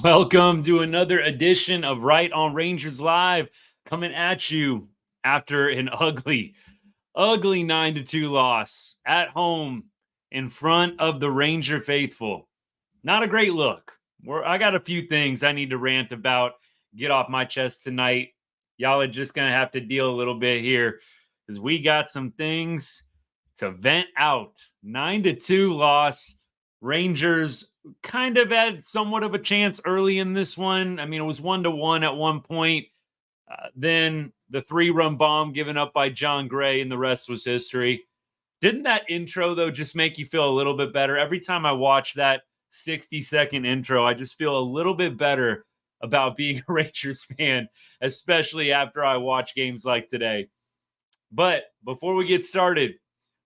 Welcome to another edition of Right on Rangers Live, coming at you after an ugly 9-2 loss at home in front of the Ranger faithful. Not a great look. I got a few things I need to rant about, get off my chest tonight. Y'all are just going to have to deal a little bit here because we got some things to vent out. 9-2 loss. Rangers kind of had somewhat of a chance early in this one. I mean, it was 1-1 at one point. Then the 3-run bomb given up by Jon Gray, and the rest was history. Didn't that intro, though, just make you feel a little bit better? Every time I watch that 60-second intro, I just feel a little bit better about being a Rangers fan, especially after I watch games like today. But before we get started,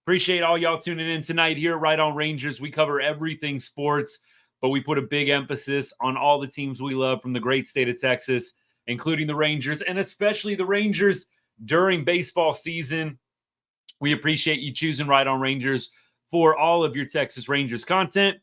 appreciate all y'all tuning in tonight here Right on Rangers. We cover everything sports, but we put a big emphasis on all the teams we love from the great state of Texas, including the Rangers, and especially the Rangers during baseball season. We appreciate you choosing Right on Rangers for all of your Texas Rangers content.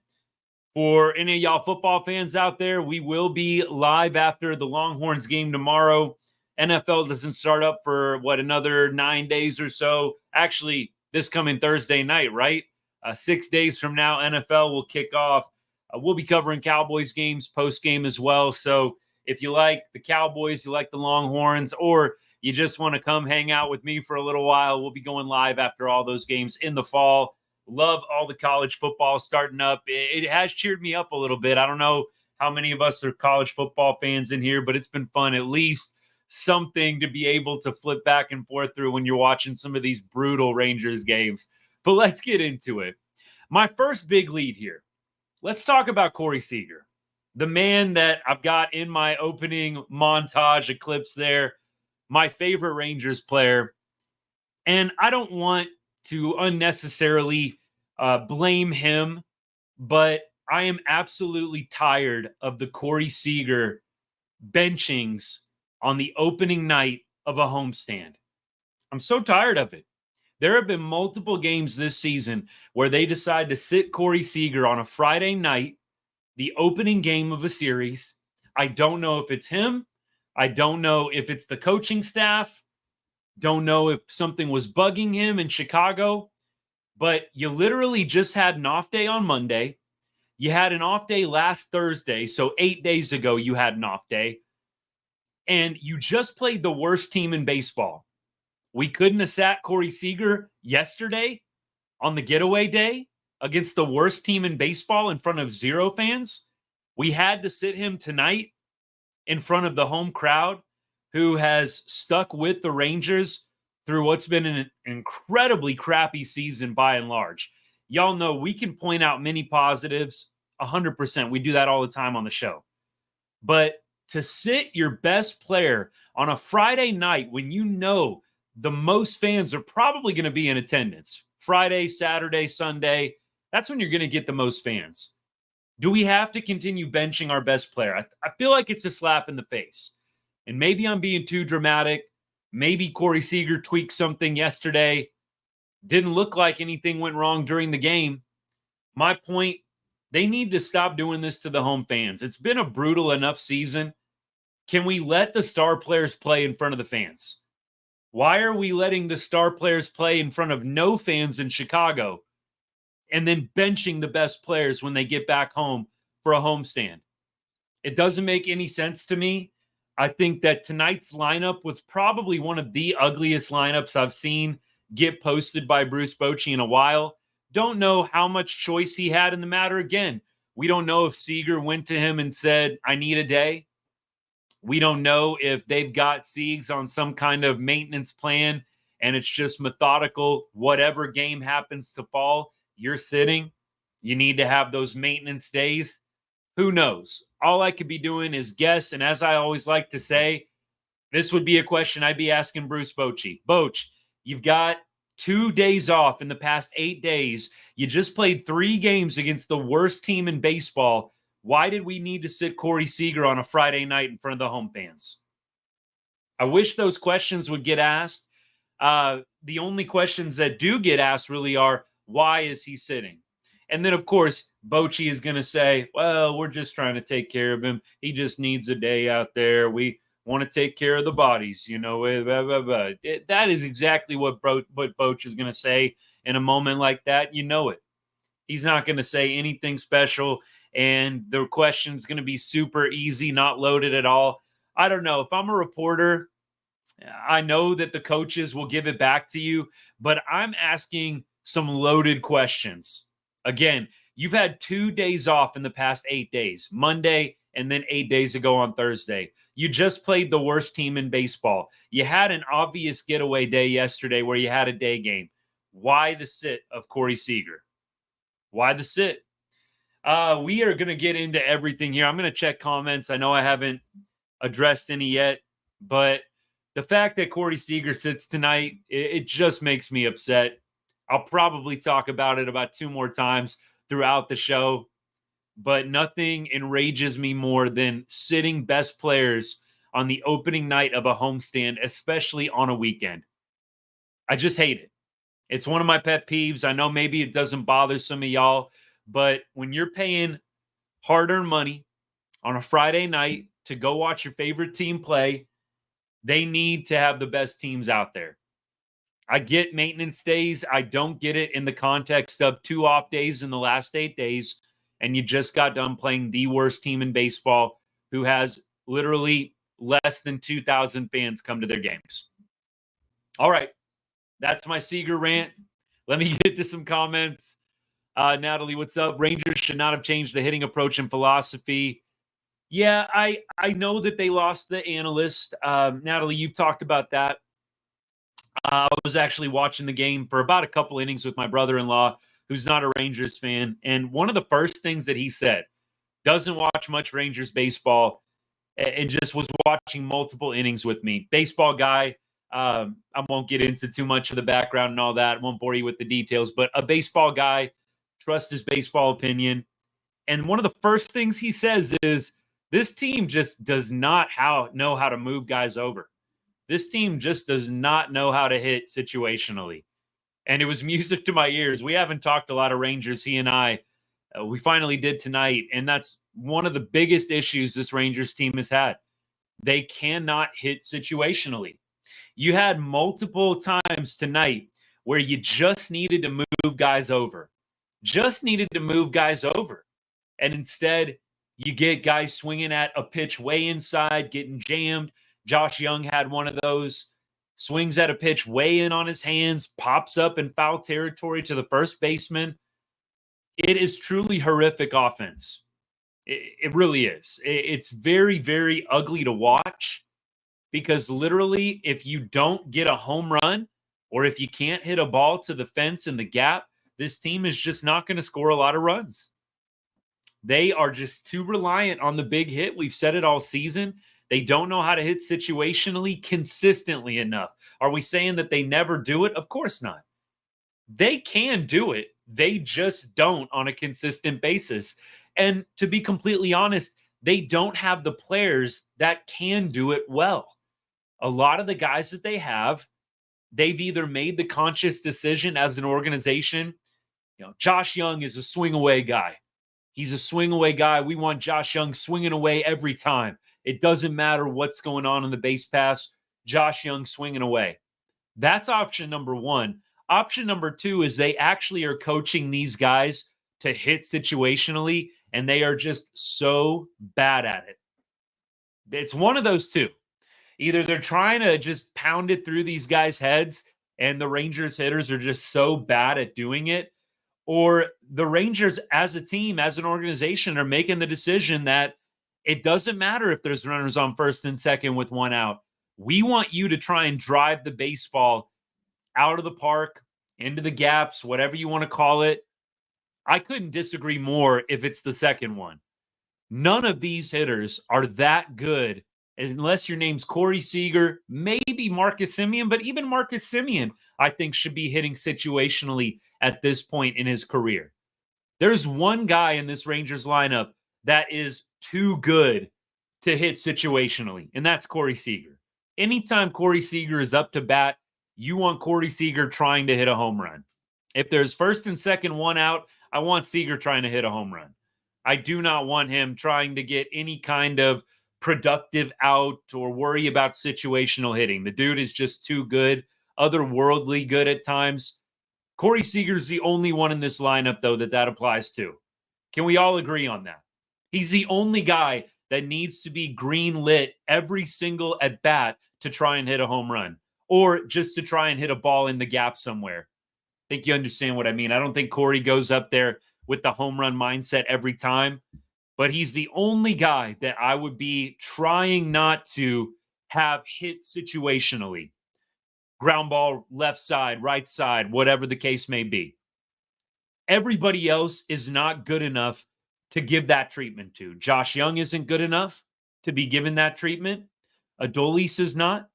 For any of y'all football fans out there, we will be live after the Longhorns game tomorrow. NFL doesn't start up for, another 9 days or so. Actually, this coming Thursday night, right? 6 days from now, NFL will kick off. We'll be covering Cowboys games post-game as well. So if you like the Cowboys, you like the Longhorns, or you just want to come hang out with me for a little while, we'll be going live after all those games in the fall. Love all the college football starting up. It has cheered me up a little bit. I don't know how many of us are college football fans in here, but it's been fun. At least something to be able to flip back and forth through when you're watching some of these brutal Rangers games. But let's get into it. My first big lead here. Let's talk about Corey Seager, the man that I've got in my opening montage of clips there, my favorite Rangers player. And I don't want to unnecessarily blame him, but I am absolutely tired of the Corey Seager benchings on the opening night of a homestand. I'm so tired of it. There have been multiple games this season where they decide to sit Corey Seager on a Friday night, the opening game of a series. I don't know if it's him. I don't know if it's the coaching staff. Don't know if something was bugging him in Chicago. But you literally just had an off day on Monday. You had an off day last Thursday. So 8 days ago, you had an off day. And you just played the worst team in baseball. We couldn't have sat Corey Seager yesterday on the getaway day against the worst team in baseball in front of 0 fans. We had to sit him tonight in front of the home crowd who has stuck with the Rangers through what's been an incredibly crappy season by and large. Y'all know we can point out many positives, 100%. We do that all the time on the show. But to sit your best player on a Friday night when you know the most fans are probably going to be in attendance, Friday, Saturday, Sunday, that's when you're going to get the most fans. Do we have to continue benching our best player? I feel like it's a slap in the face. And maybe I'm being too dramatic. Maybe Corey Seager tweaked something yesterday. Didn't look like anything went wrong during the game. My point, they need to stop doing this to the home fans. It's been a brutal enough season. Can we let the star players play in front of the fans? Why are we letting the star players play in front of no fans in Chicago and then benching the best players when they get back home for a homestand? It doesn't make any sense to me. I think that tonight's lineup was probably one of the ugliest lineups I've seen get posted by Bruce Bochy in a while. Don't know how much choice he had in the matter. Again, we don't know if Seager went to him and said, I need a day. We don't know if they've got Siegs on some kind of maintenance plan and it's just methodical. Whatever game happens to fall, you're sitting. You need to have those maintenance days. Who knows? All I could be doing is guess. And as I always like to say, this would be a question I'd be asking Bruce Bochy. Boch, you've got 2 days off in the past 8 days. You just played 3 games against the worst team in baseball. Why did we need to sit Corey Seager on a Friday night in front of the home fans? I wish those questions would get asked. The only questions that do get asked really are, why is he sitting? And then, of course, Bochy is going to say, well, we're just trying to take care of him. He just needs a day out there. We want to take care of the bodies, blah, blah, blah. That is exactly what Boch is going to say in a moment like that. You know it. He's not going to say anything special, and the question's going to be super easy, not loaded at all. I don't know. If I'm a reporter, I know that the coaches will give it back to you, but I'm asking some loaded questions. Again, you've had 2 days off in the past 8 days, Monday and then 8 days ago on Thursday. You just played the worst team in baseball. You had an obvious getaway day yesterday where you had a day game. Why the sit of Corey Seager? Why the sit? We are going to get into everything here. I'm going to check comments. I know I haven't addressed any yet, but the fact that Corey Seager sits tonight, it just makes me upset. I'll probably talk about it about 2 more times throughout the show, but nothing enrages me more than sitting best players on the opening night of a homestand, especially on a weekend. I just hate it. It's one of my pet peeves. I know maybe it doesn't bother some of y'all, but when you're paying hard-earned money on a Friday night to go watch your favorite team play, they need to have the best teams out there. I get maintenance days. I don't get it in the context of 2 off days in the last 8 days, and you just got done playing the worst team in baseball who has literally less than 2,000 fans come to their games. All right. That's my Seager rant. Let me get to some comments. Natalie, what's up? Rangers should not have changed the hitting approach and philosophy. Yeah, I know that they lost the analyst. Natalie, you've talked about that. I was actually watching the game for about a couple innings with my brother-in-law, who's not a Rangers fan. And one of the first things that he said, doesn't watch much Rangers baseball, and just was watching multiple innings with me. Baseball guy. I won't get into too much of the background and all that. I won't bore you with the details, but a baseball guy, trusts his baseball opinion. And one of the first things he says is, this team just does not know how to move guys over. This team just does not know how to hit situationally. And it was music to my ears. We haven't talked a lot of Rangers, he and I. We finally did tonight. And that's one of the biggest issues this Rangers team has had. They cannot hit situationally. You had multiple times tonight where you just needed to move guys over. Just needed to move guys over. And instead, you get guys swinging at a pitch way inside, getting jammed. Josh Young had one of those. Swings at a pitch way in on his hands, pops up in foul territory to the first baseman. It is truly horrific offense. It really is. It's very, very ugly to watch because literally, if you don't get a home run or if you can't hit a ball to the fence in the gap, this team is just not going to score a lot of runs. They are just too reliant on the big hit. We've said it all season. They don't know how to hit situationally consistently enough. Are we saying that they never do it? Of course not. They can do it. They just don't on a consistent basis. And to be completely honest, they don't have the players that can do it well. A lot of the guys that they have, they've either made the conscious decision as an organization. Josh Young is a swing away guy. He's a swing away guy. We want Josh Young swinging away every time. It doesn't matter what's going on in the base pass. Josh Young swinging away. That's option number one. Option number two is they actually are coaching these guys to hit situationally, and they are just so bad at it. It's one of those two. Either they're trying to just pound it through these guys' heads, and the Rangers hitters are just so bad at doing it, or the Rangers as a team, as an organization, are making the decision that it doesn't matter if there's runners on first and second with one out. We want you to try and drive the baseball out of the park, into the gaps, whatever you want to call it. I couldn't disagree more if it's the second one. None of these hitters are that good, unless your name's Corey Seager, maybe Marcus Semien, but even Marcus Semien, I think, should be hitting situationally at this point in his career. There's one guy in this Rangers lineup that is too good to hit situationally, and that's Corey Seager. Anytime Corey Seager is up to bat, you want Corey Seager trying to hit a home run. If there's first and second one out, I want Seager trying to hit a home run. I do not want him trying to get any kind of productive out or worry about situational hitting. The dude is just too good, otherworldly good at times. Corey Seager's the only one in this lineup, though, that applies to. Can we all agree on that? He's the only guy that needs to be green lit every single at bat to try and hit a home run or just to try and hit a ball in the gap somewhere. I think you understand what I mean. I don't think Corey goes up there with the home run mindset every time, but he's the only guy that I would be trying not to have hit situationally. Ground ball, left side, right side, whatever the case may be. Everybody else is not good enough to give that treatment to. Josh Young isn't good enough to be given that treatment. Adolis is not.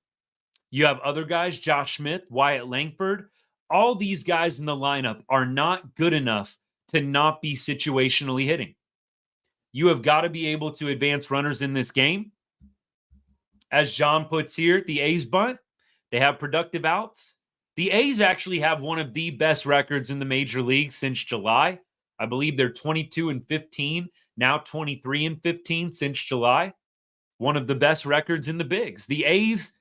You have other guys, Josh Smith, Wyatt Langford. All these guys in the lineup are not good enough to not be situationally hitting. You have got to be able to advance runners in this game. As John puts here, the A's bunt. They have productive outs. The A's actually have one of the best records in the major leagues since July. I believe they're 22-15, now 23-15 since July. One of the best records in the bigs. The A's,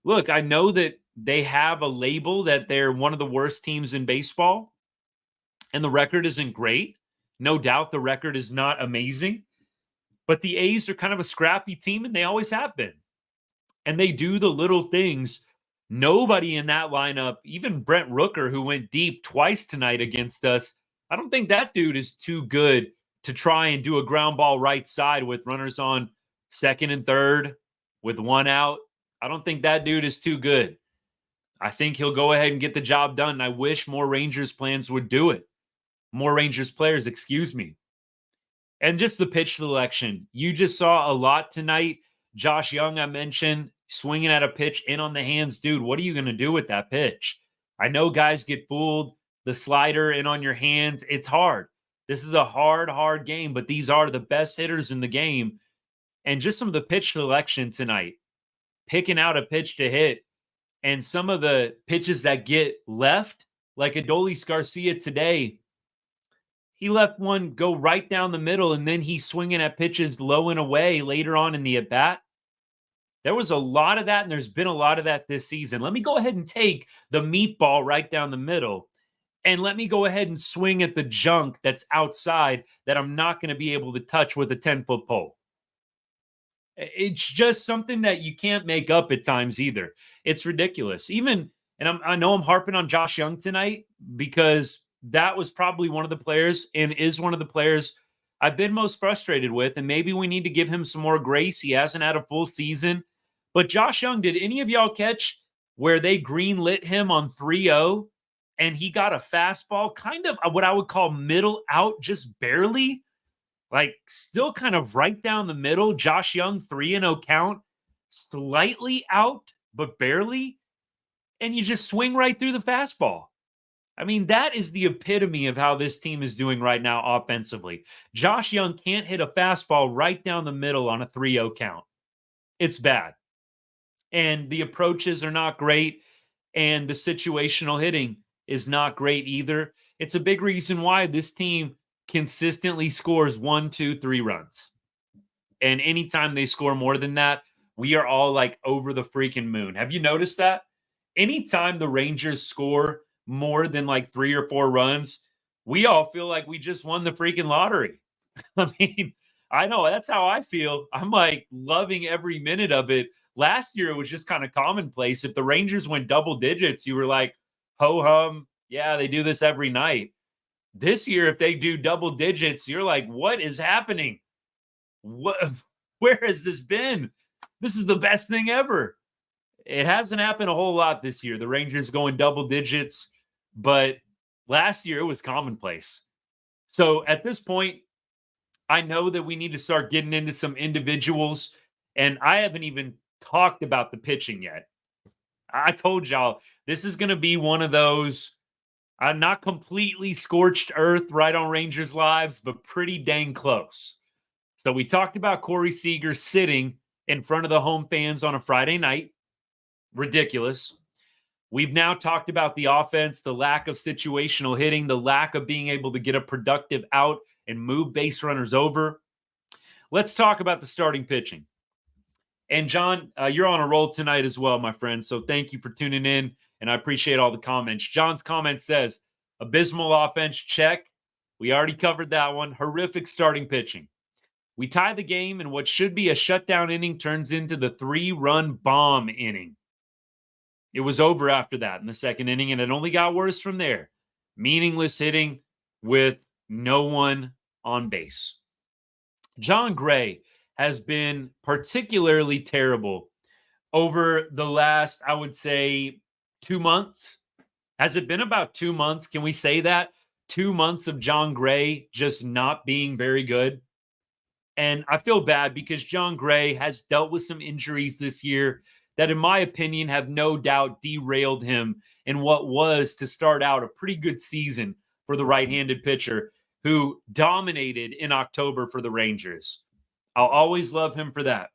look, I know that they have a label that they're one of the worst teams in baseball, and the record isn't great. No doubt the record is not amazing, but the A's are kind of a scrappy team, and they always have been. And they do the little things. Nobody in that lineup, even Brent Rooker, who went deep twice tonight against us, I don't think that dude is too good to try and do a ground ball right side with runners on second and third with one out. I don't think that dude is too good. I think he'll go ahead and get the job done. I wish more Rangers plans would do it. More Rangers players, excuse me. And just the pitch selection. You just saw a lot tonight. Josh Young, I mentioned, swinging at a pitch in on the hands. Dude, what are you going to do with that pitch? I know guys get fooled. The slider in on your hands, it's hard. This is a hard game, but these are the best hitters in the game. And just some of the pitch selection tonight, picking out a pitch to hit, and some of the pitches that get left, like Adolis Garcia today, he left one go right down the middle, and then he's swinging at pitches low and away later on in the at-bat. There was a lot of that, and there's been a lot of that this season. Let me go ahead and take the meatball right down the middle, and let me go ahead and swing at the junk that's outside that I'm not going to be able to touch with a 10-foot pole. It's just something that you can't make up at times either. It's ridiculous. Even, and I know I'm harping on Josh Young tonight because that was probably one of the players and is one of the players I've been most frustrated with, and maybe we need to give him some more grace. He hasn't had a full season. But Josh Young, did any of y'all catch where they green-lit him on 3-0 and he got a fastball, kind of what I would call middle out, just barely? Like, still kind of right down the middle. Josh Young, 3-0 count, slightly out, but barely. And you just swing right through the fastball. I mean, that is the epitome of how this team is doing right now offensively. Josh Young can't hit a fastball right down the middle on a 3-0 count. It's bad. And the approaches are not great. And the situational hitting is not great either. It's a big reason why this team consistently scores 1, 2, 3 runs. And anytime they score more than that, we are all like over the freaking moon. Have you noticed that? Anytime the Rangers score more than like 3 or 4 runs, we all feel like we just won the freaking lottery. I mean, I know that's how I feel. I'm like loving every minute of it. Last year, it was just kind of commonplace. If the Rangers went double digits, you were like, ho hum, yeah, they do this every night. This year, if they do double digits, you're like, what is happening? Where has this been? This is the best thing ever. It hasn't happened a whole lot this year. The Rangers going double digits, but last year it was commonplace. So at this point, I know that we need to start getting into some individuals, and I haven't even talked about the pitching yet. I told y'all this is going to be one of those not completely scorched earth right on Rangers Lives, but pretty dang close. So we talked about Corey Seager sitting in front of the home fans on a Friday night. Ridiculous. We've now talked about the offense, the lack of situational hitting, the lack of being able to get a productive out and move base runners over. Let's talk about the starting pitching. And Jon, you're on a roll tonight as well, my friend. So thank you for tuning in, and I appreciate all the comments. John's comment says, abysmal offense, check. We already covered that one. Horrific starting pitching. We tie the game, and what should be a shutdown inning turns into the 3-run bomb inning. It was over after that in the second inning, and it only got worse from there. Meaningless hitting with no one on base. Jon Gray has been particularly terrible over the last, I would say, 2 months. Has it been about 2 months? Can we say that? 2 months of Jon Gray just not being very good. And I feel bad because Jon Gray has dealt with some injuries this year that, in my opinion, have no doubt derailed him in what was to start out a pretty good season for the right-handed pitcher who dominated in October for the Rangers. I'll always love him for that.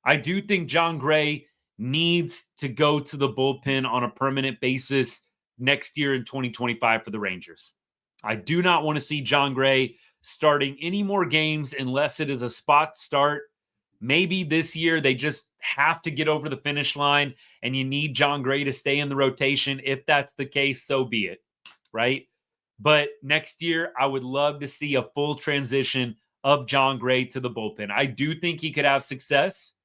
I do think Jon Gray needs to go to the bullpen on a permanent basis next year in 2025 for the Rangers. I do not want to see Jon Gray starting any more games unless it is a spot start. Maybe this year they just have to get over the finish line and you need Jon Gray to stay in the rotation. If that's the case, so be it, right? But next year, I would love to see a full transition of Jon Gray to the bullpen. I do think he could have success.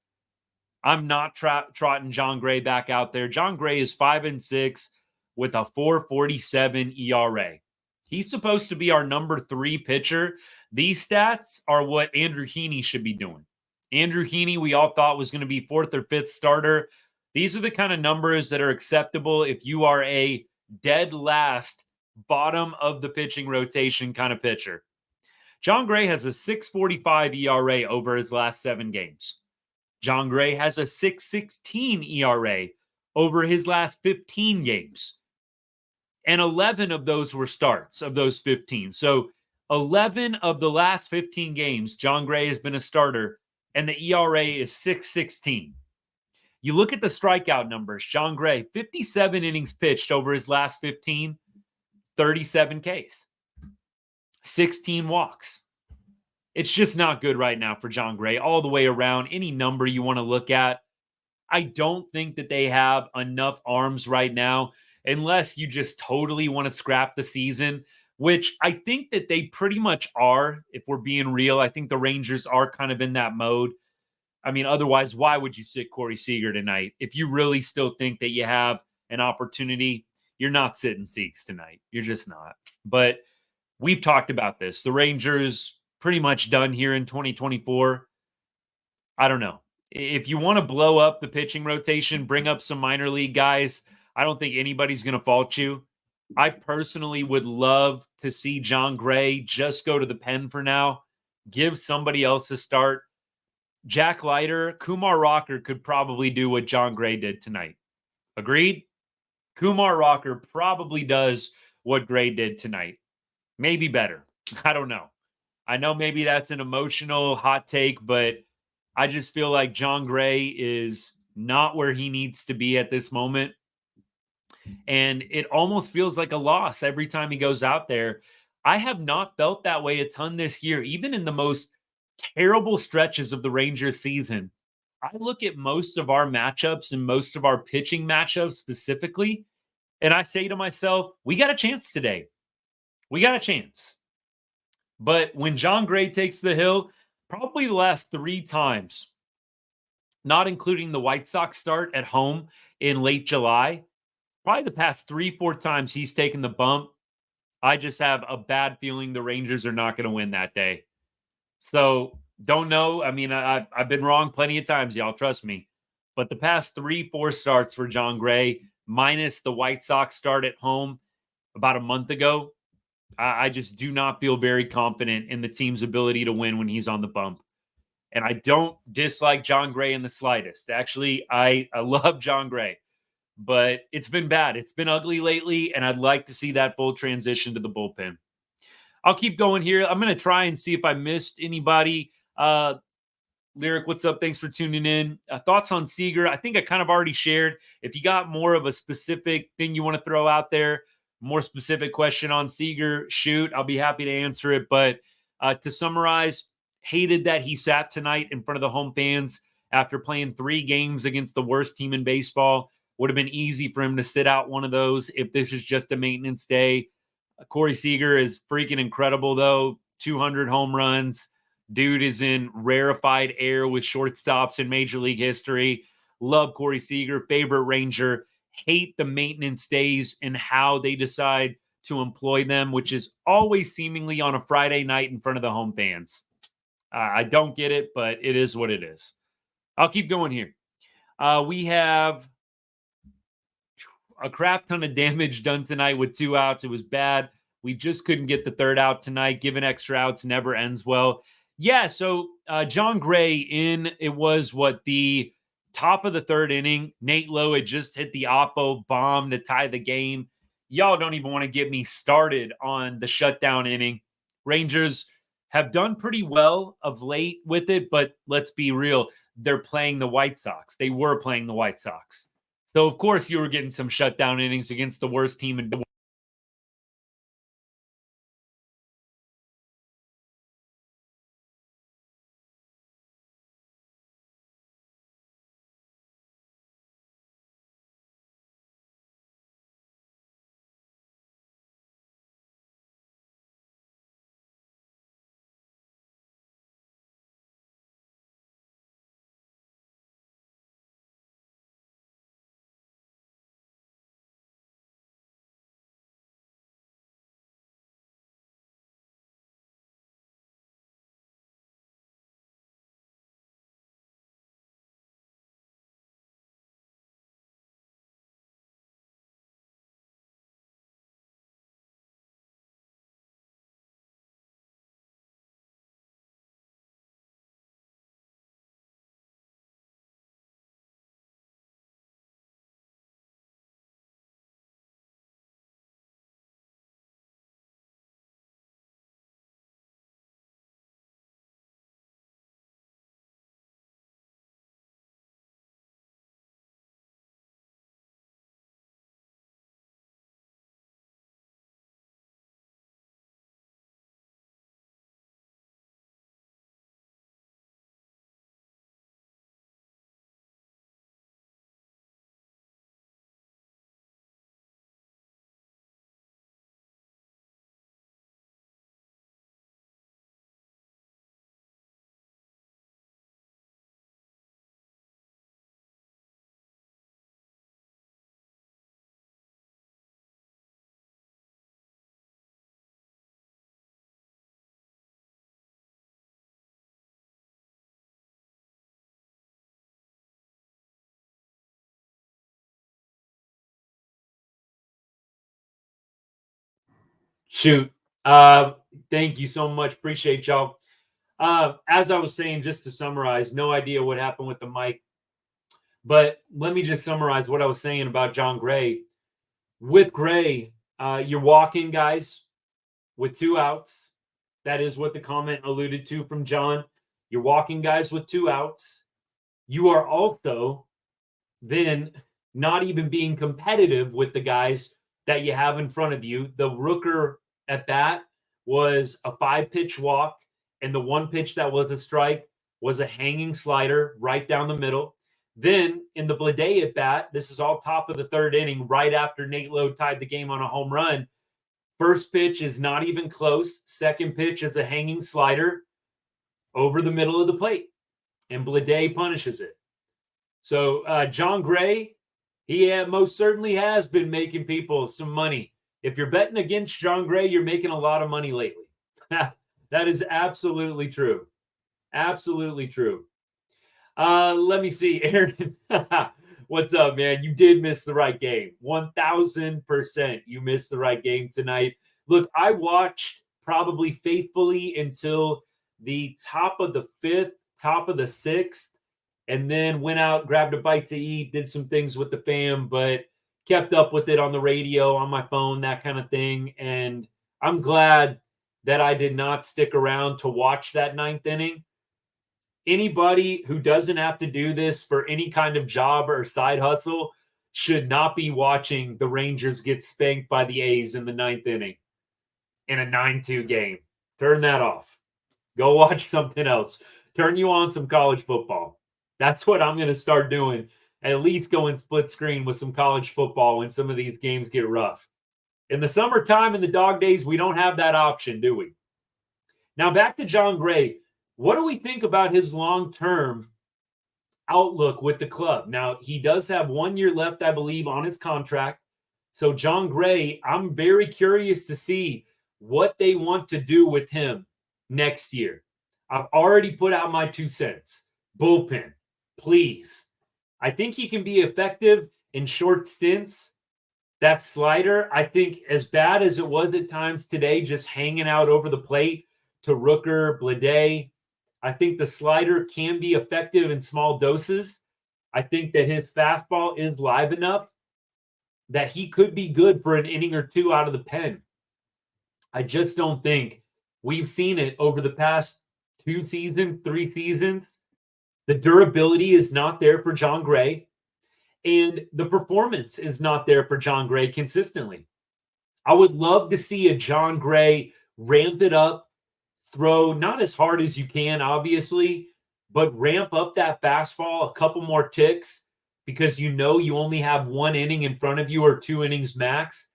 I'm not trotting Jon Gray back out there. Jon Gray is 5-6 with a 4.47 ERA. He's supposed to be our number 3 pitcher. These stats are what Andrew Heaney should be doing. Andrew Heaney, we all thought was going to be 4th or 5th starter. These are the kind of numbers that are acceptable if you are a dead last, bottom of the pitching rotation kind of pitcher. Jon Gray has a 6.45 ERA over his last 7 games. Jon Gray has a 6.16 ERA over his last 15 games. And 11 of those were starts of those 15. So 11 of the last 15 games, Jon Gray has been a starter, and the ERA is 6.16. You look at the strikeout numbers. Jon Gray, 57 innings pitched over his last 15, 37 Ks, 16 walks. It's just not good right now for Jon Gray all the way around. Any number you want to look at, I don't think that they have enough arms right now unless you just totally want to scrap the season, which I think that they pretty much are, if we're being real. I think the Rangers are kind of in that mode. I mean, otherwise, why would you sit Corey Seager tonight? If you really still think that you have an opportunity, you're not sitting Seeks tonight. You're just not. But we've talked about this. The Rangers pretty much done here in 2024. I don't know. If you want to blow up the pitching rotation, bring up some minor league guys, I don't think anybody's going to fault you. I personally would love to see Jon Gray just go to the pen for now, give somebody else a start. Jack Leiter, Kumar Rocker could probably do what Jon Gray did tonight. Agreed? Kumar Rocker probably does what Gray did tonight. Maybe better. I don't know. I know maybe that's an emotional hot take, but I just feel like Jon Gray is not where he needs to be at this moment. And it almost feels like a loss every time he goes out there. I have not felt that way a ton this year, even in the most terrible stretches of the Rangers season. I look at most of our matchups and most of our pitching matchups specifically, and I say to myself, we got a chance today. We got a chance. But when Jon Gray takes the hill, probably the last 3 times, not including the White Sox start at home in late July, probably the past 3-4 times he's taken the bump, I just have a bad feeling the Rangers are not going to win that day. So, don't know. I mean, I've been wrong plenty of times, y'all. Trust me. But the past 3-4 starts for Jon Gray, minus the White Sox start at home about a month ago, I just do not feel very confident in the team's ability to win when he's on the bump. And I don't dislike Jon Gray in the slightest. Actually, I love Jon Gray. But it's been bad. It's been ugly lately, and I'd like to see that full transition to the bullpen. I'll keep going here. I'm going to try and see if I missed anybody. Lyric, what's up? Thanks for tuning in. Thoughts on Seager? I think I kind of already shared. If you got more of a specific thing you want to throw out there, more specific question on Seager, shoot, I'll be happy to answer it. But to summarize, hated that he sat tonight in front of the home fans after playing 3 games against the worst team in baseball. Would have been easy for him to sit out one of those if this is just a maintenance day. Corey Seager is freaking incredible, though. 200 home runs. Dude is in rarefied air with shortstops in Major League history. Love Corey Seager, favorite Ranger. Hate the maintenance days and how they decide to employ them, which is always seemingly on a Friday night in front of the home fans. I don't get it, but it is what it is. I'll keep going here. We have a crap ton of damage done tonight with 2 outs. It was bad. We just couldn't get the 3rd out tonight. Giving extra outs never ends well. Yeah, so Jon Gray it was the top of the 3rd inning. Nate Lowe had just hit the Oppo bomb to tie the game. Y'all don't even want to get me started on the shutdown inning. Rangers have done pretty well of late with it, but let's be real. They're playing the White Sox. They were playing the White Sox. So, of course, you were getting some shutdown innings against the worst team in the world. Shoot. Thank you so much. Appreciate y'all. As I was saying, just to summarize, no idea what happened with the mic, but let me just summarize what I was saying about Jon Gray. With Gray, you're walking guys with 2 outs. That is what the comment alluded to from John. You're walking guys with 2 outs. You are also then not even being competitive with the guys that you have in front of you. The Rooker at bat was a 5-pitch walk, and the 1 pitch that was a strike was a hanging slider right down the middle. Then in the Blade at bat, this is all top of the 3rd inning, right after Nate Lowe tied the game on a home run. First pitch is not even close. Second pitch is a hanging slider over the middle of the plate, and Blade punishes it. So Jon Gray, he most certainly has been making people some money. If you're betting against Jon Gray, you're making a lot of money lately. That is absolutely true. Absolutely true. Let me see, Aaron. What's up, man? You did miss the right game. 1,000% you missed the right game tonight. Look, I watched probably faithfully until the top of the 5th, top of the 6th, and then went out, grabbed a bite to eat, did some things with the fam, but kept up with it on the radio, on my phone, that kind of thing. And I'm glad that I did not stick around to watch that 9th inning. Anybody who doesn't have to do this for any kind of job or side hustle should not be watching the Rangers get spanked by the A's in the 9th inning in a 9-2 game. Turn that off. Go watch something else. Turn you on some college football. That's what I'm going to start doing. At least going split screen with some college football when some of these games get rough. In the summertime and the dog days, we don't have that option, do we? Now back to Jon Gray. What do we think about his long-term outlook with the club? Now, he does have 1 year left, I believe, on his contract. So Jon Gray, I'm very curious to see what they want to do with him next year. I've already put out my 2 cents. Bullpen, please. I think he can be effective in short stints. That slider, I think, as bad as it was at times today, just hanging out over the plate to Rooker, Blade, I think the slider can be effective in small doses. I think that his fastball is live enough that he could be good for an inning or two out of the pen. I just don't think we've seen it over the past 2 seasons, 3 seasons. The durability is not there for Jon Gray, and the performance is not there for Jon Gray consistently. I would love to see a Jon Gray ramp it up, throw not as hard as you can, obviously, but ramp up that fastball a couple more ticks because you know you only have 1 inning in front of you or 2 innings max.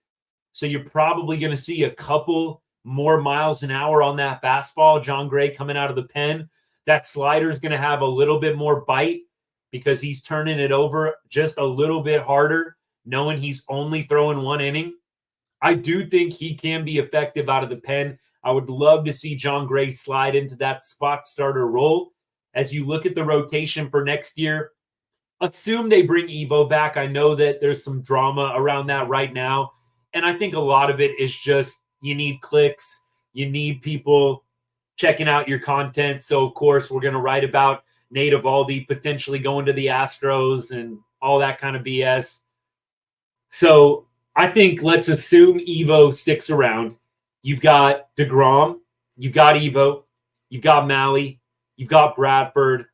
So you're probably going to see a couple more miles an hour on that fastball. Jon Gray coming out of the pen. That slider is going to have a little bit more bite because he's turning it over just a little bit harder, knowing he's only throwing 1 inning. I do think he can be effective out of the pen. I would love to see Jon Gray slide into that spot starter role. As you look at the rotation for next year, assume they bring Evo back. I know that there's some drama around that right now. And I think a lot of it is just you need clicks. You need people checking out your content. So, of course, we're going to write about Nate Eovaldi potentially going to the Astros and all that kind of BS. So I think let's assume Evo sticks around. You've got DeGrom. You've got Evo. You've got Malley. You've got Bradford.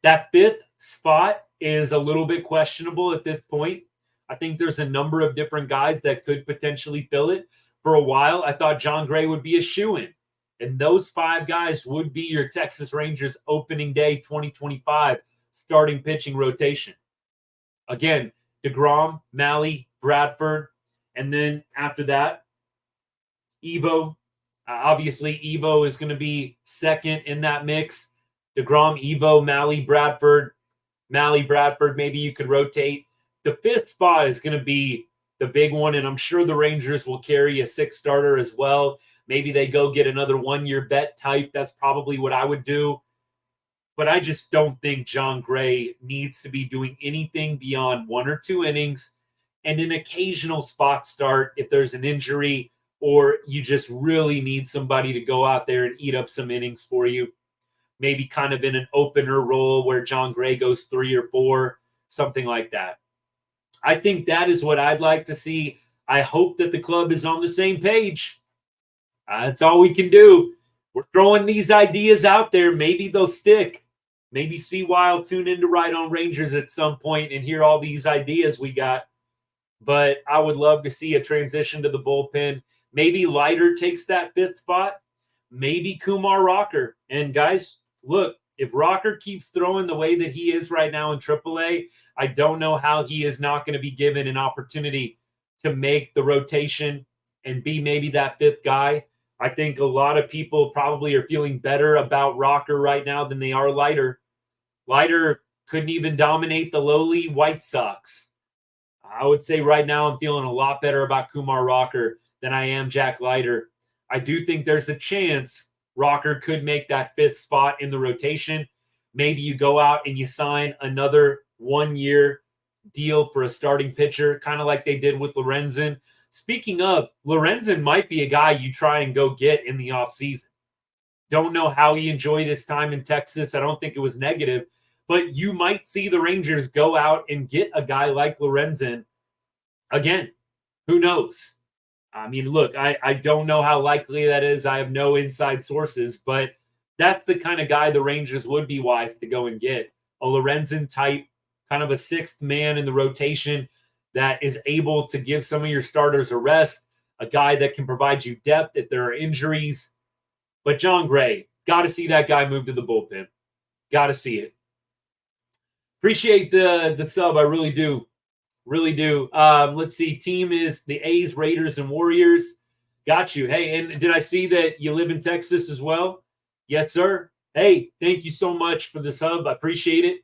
That 5th spot is a little bit questionable at this point. I think there's a number of different guys that could potentially fill it. For a while, I thought Jon Gray would be a shoo-in. And those 5 guys would be your Texas Rangers opening day 2025 starting pitching rotation. Again, DeGrom, Malley, Bradford, and then after that, Evo. Obviously, Evo is going to be second in that mix. DeGrom, Evo, Malley, Bradford. Malley, Bradford, maybe you could rotate. The 5th spot is going to be the big one, and I'm sure the Rangers will carry a 6th starter as well. Maybe they go get another 1-year bet type. That's probably what I would do. But I just don't think Jon Gray needs to be doing anything beyond 1 or 2 innings and an occasional spot start if there's an injury or you just really need somebody to go out there and eat up some innings for you. Maybe kind of in an opener role where Jon Gray goes 3 or 4, something like that. I think that is what I'd like to see. I hope that the club is on the same page. That's all we can do. We're throwing these ideas out there. Maybe they'll stick. Maybe CY will tune into Right on Rangers at some point and hear all these ideas we got. But I would love to see a transition to the bullpen. Maybe Leiter takes that 5th spot. Maybe Kumar Rocker. And guys, look, if Rocker keeps throwing the way that he is right now in AAA, I don't know how he is not going to be given an opportunity to make the rotation and be maybe that 5th guy. I think a lot of people probably are feeling better about Rocker right now than they are Leiter. Leiter couldn't even dominate the lowly White Sox. I would say right now I'm feeling a lot better about Kumar Rocker than I am Jack Leiter. I do think there's a chance Rocker could make that 5th spot in the rotation. Maybe you go out and you sign another 1-year deal for a starting pitcher, kind of like they did with Lorenzen. Speaking of, Lorenzen might be a guy you try and go get in the offseason. Don't know how he enjoyed his time in Texas. I don't think it was negative, but you might see the Rangers go out and get a guy like Lorenzen again. Who knows? I mean, look, I don't know how likely that is. I have no inside sources, but that's the kind of guy the Rangers would be wise to go and get. A Lorenzen type, kind of a sixth man in the rotation that is able to give some of your starters a rest, a guy that can provide you depth if there are injuries. But Jon Gray, got to see that guy move to the bullpen. Got to see it. Appreciate the sub. I really do. Really do. Let's see. Team is the A's, Raiders, and Warriors. Got you. Hey, and did I see that you live in Texas as well? Yes, sir. Hey, thank you so much for this hub. I appreciate it.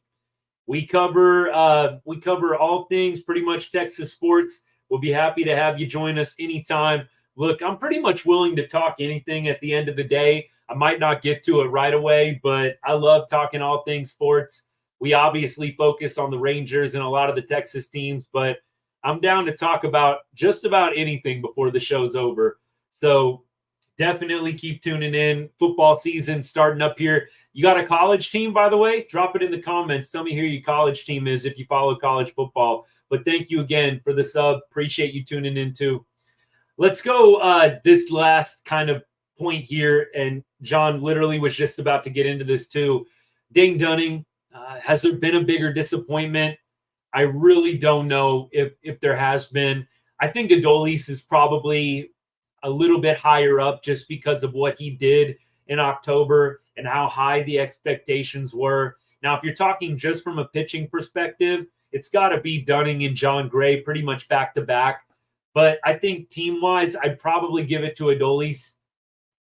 We cover all things pretty much Texas sports. We'll be happy to have you join us anytime. Look, I'm pretty much willing to talk anything at the end of the day. I might not get to it right away, but I love talking all things sports. We obviously focus on the Rangers and a lot of the Texas teams, but I'm down to talk about just about anything before the show's over. So definitely keep tuning in. Football season starting up here. You got a college team, by the way? Drop it in the comments. Tell me who your college team is if you follow college football. But thank you again for the sub. Appreciate you tuning in too. Let's go this last kind of point here. And John literally was just about to get into this too. Dane Dunning, has there been a bigger disappointment? I really don't know if there has been. I think Adolis is probably a little bit higher up just because of what he did in October and how high the expectations were. Now, if you're talking just from a pitching perspective, it's got to be Dunning and Jon Gray pretty much back to back. But I think team-wise, I'd probably give it to Adolis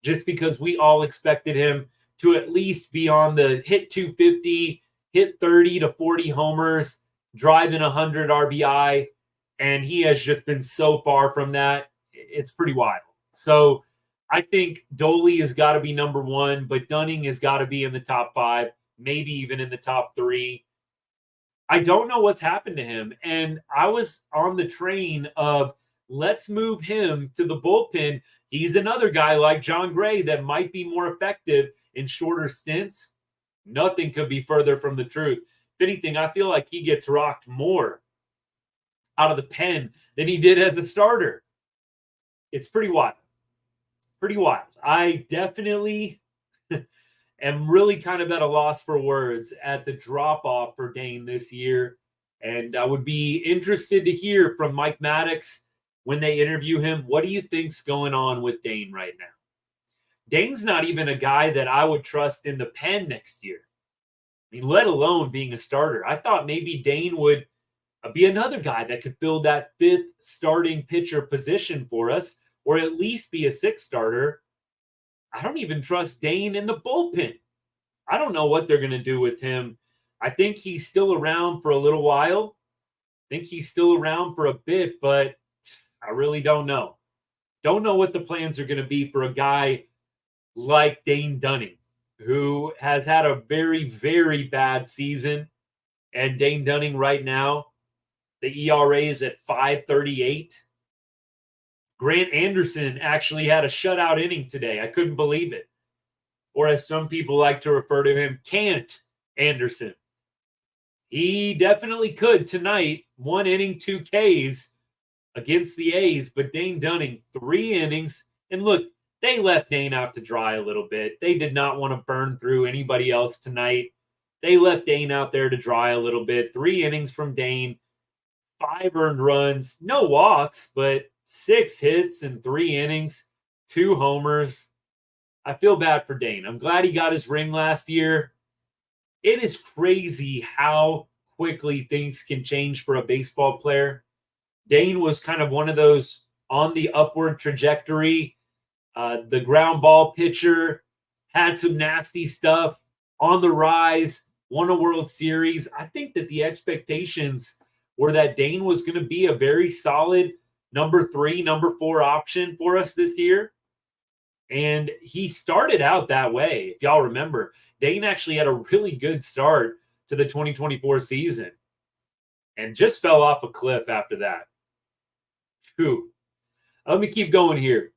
just because we all expected him to at least be on the hit 250, hit 30 to 40 homers, driving 100 RBI, and he has just been so far from that. It's pretty wild. So I think Doley has got to be number one, but Dunning has got to be in the top 5, maybe even in the top 3. I don't know what's happened to him. And I was on the train of let's move him to the bullpen. He's another guy like Jon Gray that might be more effective in shorter stints. Nothing could be further from the truth. If anything, I feel like he gets rocked more out of the pen than he did as a starter. It's pretty wild. Pretty wild. I definitely am really kind of at a loss for words at the drop-off for Dane this year. And I would be interested to hear from Mike Maddox when they interview him. What do you think's going on with Dane right now? Dane's not even a guy that I would trust in the pen next year. I mean, let alone being a starter. I thought maybe Dane would be another guy that could fill that 5th starting pitcher position for us, or at least be a 6th starter. I don't even trust Dane in the bullpen. I don't know what they're going to do with him. I think he's still around for a little while. I think he's still around for a bit, but I really don't know. Don't know what the plans are going to be for a guy like Dane Dunning, who has had a very, very bad season. And Dane Dunning right now, the ERA is at 5.38. Grant Anderson actually had a shutout inning today. I couldn't believe it. Or as some people like to refer to him, Can't Anderson. He definitely could tonight. 1 inning, 2 Ks against the A's. But Dane Dunning, 3 innings. And look, they left Dane out to dry a little bit. They did not want to burn through anybody else tonight. They left Dane out there to dry a little bit. 3 innings from Dane. 5 earned runs. No walks, but 6 hits in 3 innings. 2 homers. I feel bad for Dane. I'm glad he got his ring last year. It is crazy how quickly things can change for a baseball player. Dane was kind of one of those on the upward trajectory. The ground ball pitcher, had some nasty stuff, on the rise, won a World Series. I think that the expectations were that Dane was going to be a very solid number 3, number 4 option for us this year. And he started out that way. If y'all remember, Dane actually had a really good start to the 2024 season and just fell off a cliff after that. Phew. Let me keep going here.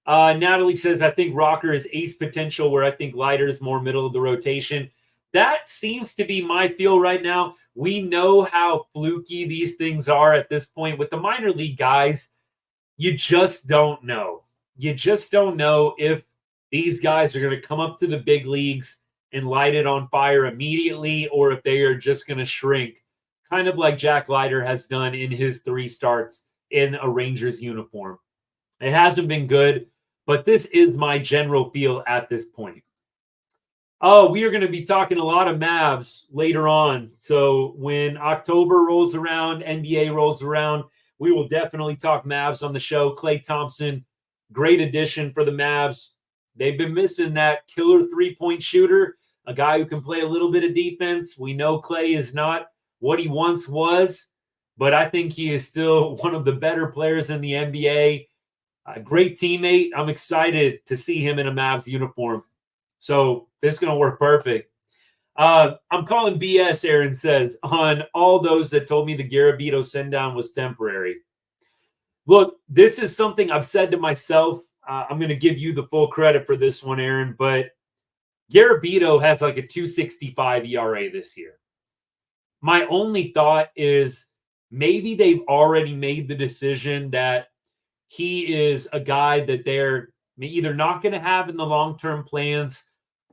Natalie says, I think Rocker is ace potential, where I think Leiter is more middle of the rotation. That seems to be my feel right now. We know how fluky these things are at this point. With the minor league guys, you just don't know. You just don't know if these guys are going to come up to the big leagues and light it on fire immediately, or if they are just going to shrink, kind of like Jack Leiter has done in his 3 starts in a Rangers uniform. It hasn't been good, but this is my general feel at this point. Oh, we are going to be talking a lot of Mavs later on. So when October rolls around, NBA rolls around, we will definitely talk Mavs on the show. Klay Thompson, great addition for the Mavs. They've been missing that killer three-point shooter, a guy who can play a little bit of defense. We know Klay is not what he once was, but I think he is still one of the better players in the NBA. A great teammate. I'm excited to see him in a Mavs uniform. So this is going to work perfect. I'm calling BS, Aaron says, on all those that told me the Garabito send-down was temporary. Look, this is something I've said to myself. I'm going to give you the full credit for this one, Aaron, but Garabito has like a 2.65 ERA this year. My only thought is maybe they've already made the decision that he is a guy that they're either not going to have in the long-term plans,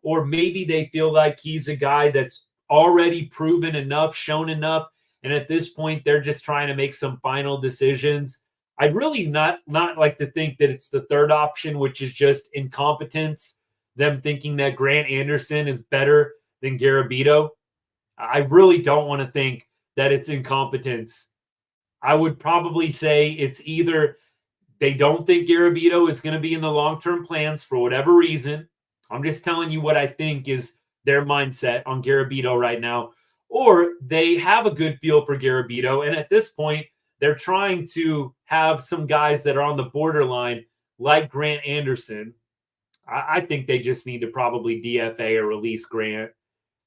or maybe they feel like he's a guy that's already proven enough, shown enough, and at this point they're just trying to make some final decisions. I'd really not like to think that it's the third option, which is just incompetence, them thinking that Grant Anderson is better than Garabito. I really don't want to think that it's incompetence. I would probably say it's either they don't think Garabito is going to be in the long-term plans for whatever reason. I'm just telling you what I think is their mindset on Garabito right now. Or they have a good feel for Garabito, and at this point, they're trying to have some guys that are on the borderline, like Grant Anderson. I think they just need to probably DFA or release Grant.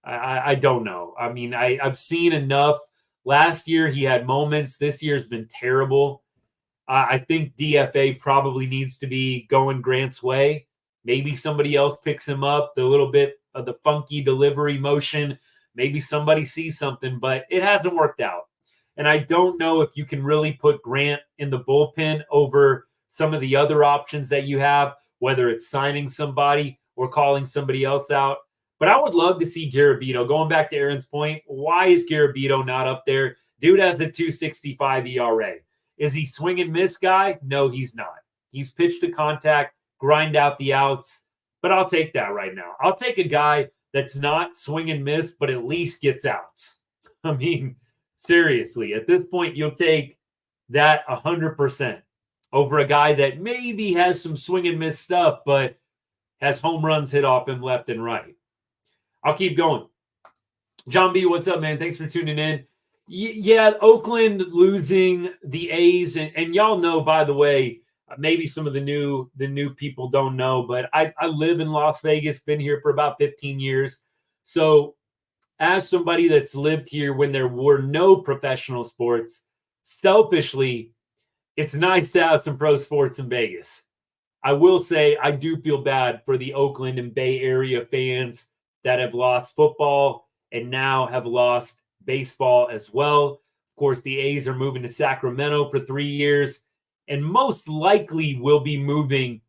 I don't know. I mean, I've seen enough. Last year, he had moments. This year's been terrible. I think DFA probably needs to be going Grant's way. Maybe somebody else picks him up, the little bit of the funky delivery motion. Maybe somebody sees something, but it hasn't worked out. And I don't know if you can really put Grant in the bullpen over some of the other options that you have, whether it's signing somebody or calling somebody else out. But I would love to see Garabito. Going back to Aaron's point, why is Garabito not up there? Dude has a 2.65 ERA. Is he swing and miss guy? No, he's not. He's pitch to contact, grind out the outs. But I'll take that right now. I'll take a guy that's not swing and miss, but at least gets outs. I mean, seriously, at this point, you'll take that 100% over a guy that maybe has some swing and miss stuff, but has home runs hit off him left and right. I'll keep going. John B., what's up, man? Thanks for tuning in. Yeah, Oakland losing the A's, and y'all know, by the way, maybe some of the new people don't know, but I live in Las Vegas, been here for about 15 years. So as somebody that's lived here when there were no professional sports, selfishly, it's nice to have some pro sports in Vegas. I will say I do feel bad for the Oakland and Bay Area fans that have lost football and now have lost baseball as well. Of course, the A's are moving to Sacramento for 3 years and most likely will be moving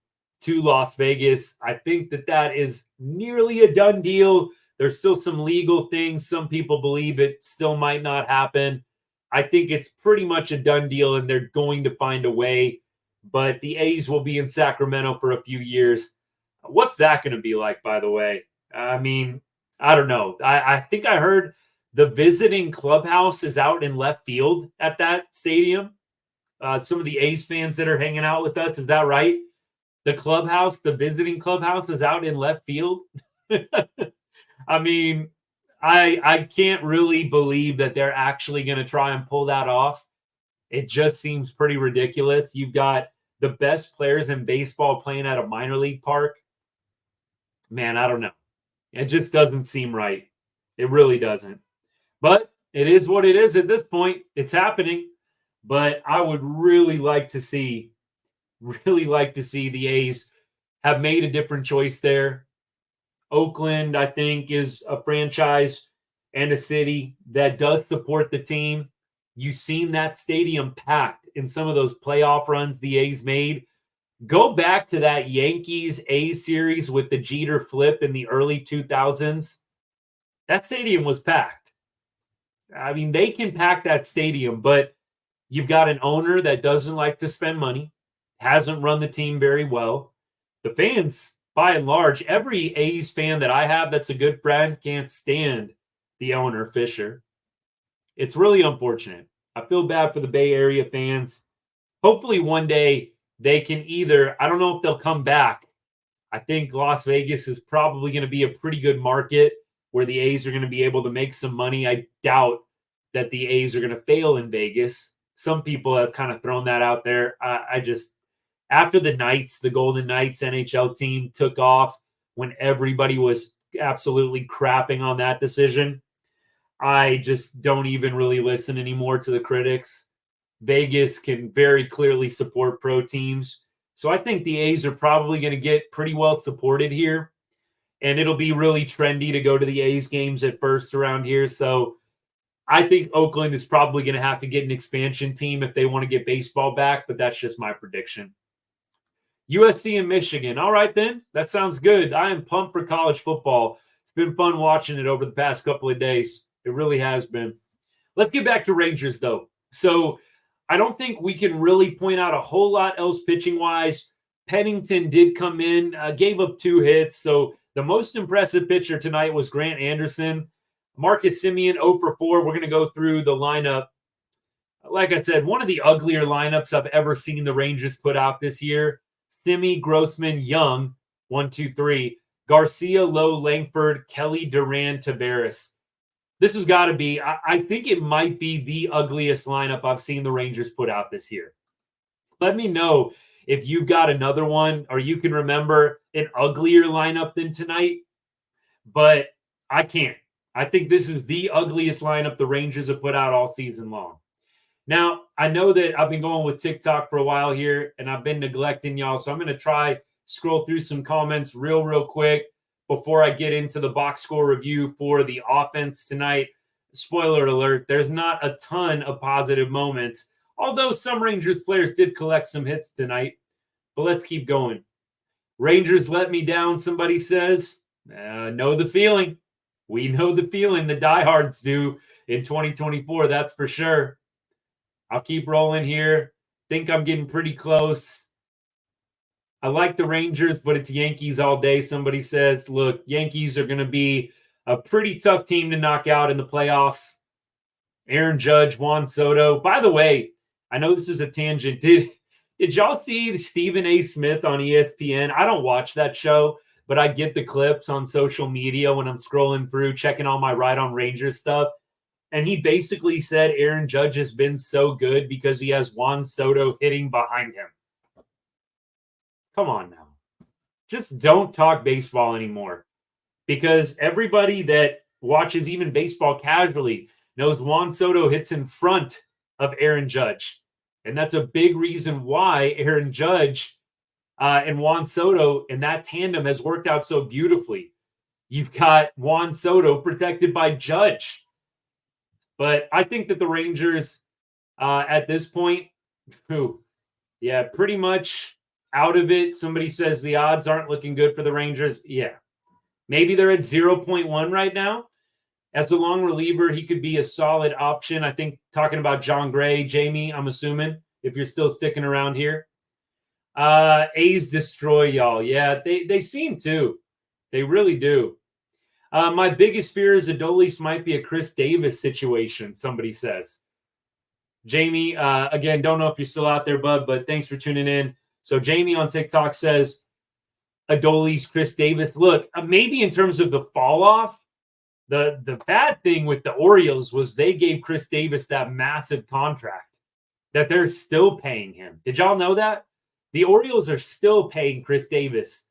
to Las Vegas. I think that is nearly a done deal. There's still some legal things. Some people believe it still might not happen. I think it's pretty much a done deal and they're going to find a way. But the A's will be in Sacramento for a few years. What's that going to be like, by the way? I mean, I don't know. I think I heard the visiting clubhouse is out in left field at that stadium. Some of the A's fans that are hanging out with us, is that right? The clubhouse, the visiting clubhouse is out in left field. I mean, I can't really believe that they're actually going to try and pull that off. It just seems pretty ridiculous. You've got the best players in baseball playing at a minor league park. Man, I don't know. It just doesn't seem right. It really doesn't. But it is what it is at this point. It's happening. But I would really like to see the A's have made a different choice there. Oakland, I think, is a franchise and a city that does support the team. You've seen that stadium packed in some of those playoff runs the A's made. Go back to that Yankees A series with the Jeter flip in the early 2000s. That stadium was packed. I mean, they can pack that stadium, but you've got an owner that doesn't like to spend money, hasn't run the team very well. The fans, by and large, every A's fan that I have that's a good friend can't stand the owner, Fisher. It's really unfortunate. I feel bad for the Bay Area fans. Hopefully one day they can either, I don't know if they'll come back. I think Las Vegas is probably going to be a pretty good market where the A's are going to be able to make some money. I doubt that the A's are going to fail in Vegas. Some people have kind of thrown that out there. I just, after the Knights, the Golden Knights NHL team took off when everybody was absolutely crapping on that decision, I just don't even really listen anymore to the critics. Vegas can very clearly support pro teams. So I think the A's are probably going to get pretty well supported here. And it'll be really trendy to go to the A's games at first around here. So I think Oakland is probably going to have to get an expansion team if they want to get baseball back, but that's just my prediction. USC and Michigan. All right, then. That sounds good. I am pumped for college football. It's been fun watching it over the past couple of days. It really has been. Let's get back to Rangers, though. So I don't think we can really point out a whole lot else pitching-wise. Pennington did come in, gave up 2 hits. So the most impressive pitcher tonight was Grant Anderson. Marcus Semien, 0 for 4. We're going to go through the lineup. Like I said, one of the uglier lineups I've ever seen the Rangers put out this year. Simi, Grossman, Young, 1, 2, 3. Garcia, Lowe, Langford, Kelly, Duran, Tavares. This has got to be, I think it might be the ugliest lineup I've seen the Rangers put out this year. Let me know if you've got another one or you can remember an uglier lineup than tonight, but I can't. I think this is the ugliest lineup the Rangers have put out all season long. Now, I know that I've been going with TikTok for a while here, and I've been neglecting y'all, so I'm going to try scroll through some comments real quick before I get into the box score review for the offense tonight. Spoiler alert, there's not a ton of positive moments, although some Rangers players did collect some hits tonight. But let's keep going. Rangers let me down, somebody says. Know the feeling. We know the feeling. The diehards do in 2024, that's for sure. I'll keep rolling here. Think I'm getting pretty close. I like the Rangers, but it's Yankees all day. Somebody says, look, Yankees are going to be a pretty tough team to knock out in the playoffs. Aaron Judge, Juan Soto. By the way, I know this is a tangent. Did y'all see Stephen A. Smith on ESPN? I don't watch that show, but I get the clips on social media when I'm scrolling through, checking all my Right on Rangers stuff. And he basically said Aaron Judge has been so good because he has Juan Soto hitting behind him. Come on now. Just don't talk baseball anymore. Because everybody that watches even baseball casually knows Juan Soto hits in front of Aaron Judge. And that's a big reason why Aaron Judge and Juan Soto and that tandem has worked out so beautifully. You've got Juan Soto protected by Judge. But I think that the Rangers at this point, pretty much out of it. Somebody says the odds aren't looking good for the Rangers. Yeah. Maybe they're at 0.1 right now. As a long reliever, he could be a solid option. I think talking about Jon Gray, Jamie, I'm assuming, if you're still sticking around here. A's destroy y'all. Yeah, they seem to. They really do. My biggest fear is Adolis might be a Chris Davis situation, somebody says. Jamie, again, don't know if you're still out there, bud, but thanks for tuning in. So Jamie on TikTok says, Adolis, Chris Davis. Look, maybe in terms of the fall off, the bad thing with the Orioles was they gave Chris Davis that massive contract that they're still paying him. Did y'all know that? The Orioles are still paying Chris Davis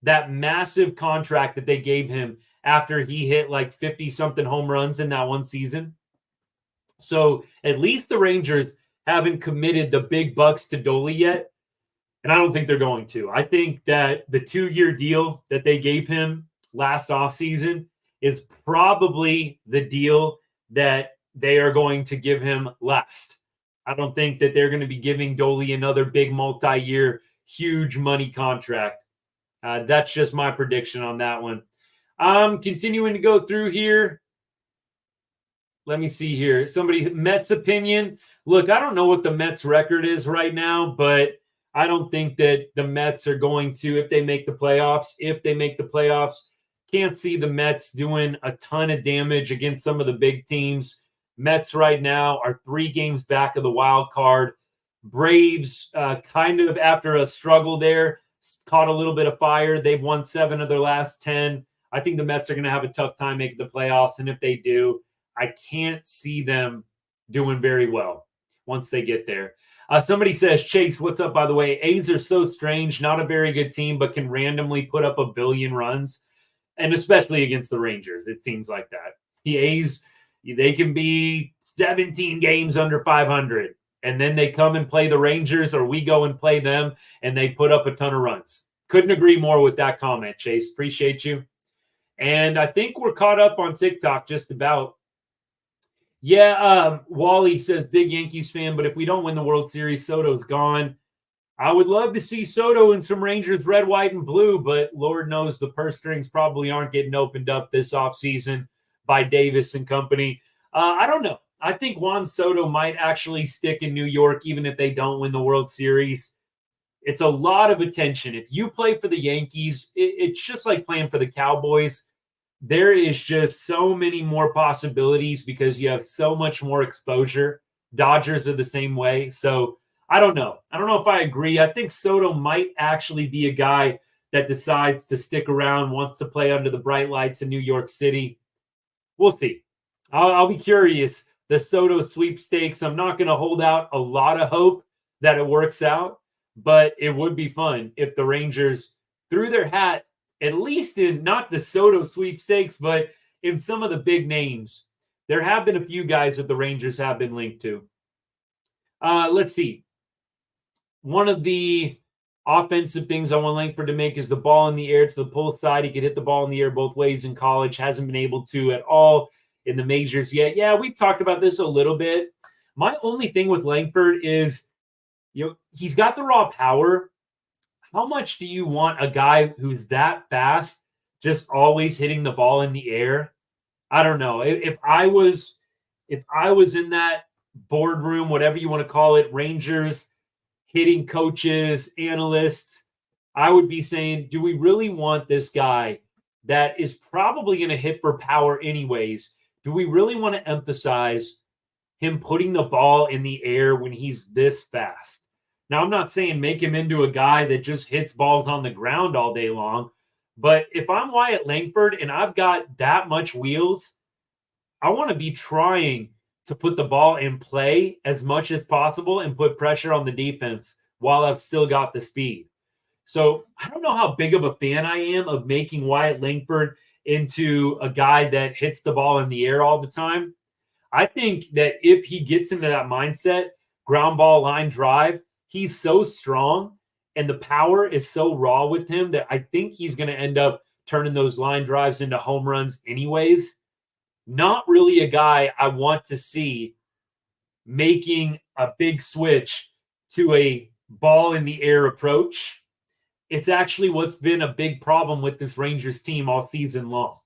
that massive contract that they gave him after he hit like 50-something home runs in that one season. So at least the Rangers haven't committed the big bucks to Dolly yet. And I don't think they're going to. I think that the 2-year deal that they gave him last offseason is probably the deal that they are going to give him last. I don't think that they're going to be giving Dolly another big multi-year huge money contract. That's just my prediction on that one. Continuing to go through here. Let me see here. Somebody, Mets opinion. Look, I don't know what the Mets record is right now, but I don't think that the Mets are going to, if they make the playoffs, can't see the Mets doing a ton of damage against some of the big teams. Mets right now are 3 games back of the wild card. Braves, kind of after a struggle there, caught a little bit of fire. They've won 7 of their last 10. I think the Mets are going to have a tough time making the playoffs, and if they do, I can't see them doing very well once they get there. Somebody says, Chase, what's up, by the way? A's are so strange, not a very good team, but can randomly put up 1 billion runs, and especially against the Rangers. It seems like that. The A's, they can be 17 games under 500, and then they come and play the Rangers, or we go and play them, and they put up a ton of runs. Couldn't agree more with that comment, Chase. Appreciate you. And I think we're caught up on TikTok just about. Yeah, Wally says, big Yankees fan, but if we don't win the World Series, Soto's gone. I would love to see Soto in some Rangers red, white, and blue, but Lord knows the purse strings probably aren't getting opened up this offseason by Davis and company. I don't know. I think Juan Soto might actually stick in New York even if they don't win the World Series. It's a lot of attention. If you play for the Yankees, it's just like playing for the Cowboys. There is just so many more possibilities because you have so much more exposure. Dodgers are the same way. So I don't know. I don't know if I agree. I think Soto might actually be a guy that decides to stick around, wants to play under the bright lights in New York City. We'll see. I'll be curious. The Soto sweepstakes, I'm not going to hold out a lot of hope that it works out, but it would be fun if the Rangers threw their hat at least in not the Soto sweepstakes, but in some of the big names. There have been a few guys that the Rangers have been linked to. Let's see. One of the offensive things I want Langford to make is the ball in the air to the pull side. He could hit the ball in the air both ways in college. Hasn't been able to at all in the majors yet. Yeah, we've talked about this a little bit. My only thing with Langford is, he's got the raw power. How much do you want a guy who's that fast just always hitting the ball in the air? I don't know. If I was in that boardroom, whatever you want to call it, Rangers, hitting coaches, analysts, I would be saying, do we really want this guy that is probably going to hit for power anyways? Do we really want to emphasize him putting the ball in the air when he's this fast? Now, I'm not saying make him into a guy that just hits balls on the ground all day long, but if I'm Wyatt Langford and I've got that much wheels, I want to be trying to put the ball in play as much as possible and put pressure on the defense while I've still got the speed. So I don't know how big of a fan I am of making Wyatt Langford into a guy that hits the ball in the air all the time. I think that if he gets into that mindset, ground ball, line drive, he's so strong and the power is so raw with him that I think he's going to end up turning those line drives into home runs anyways. Not really a guy I want to see making a big switch to a ball in the air approach. It's actually what's been a big problem with this Rangers team all season long.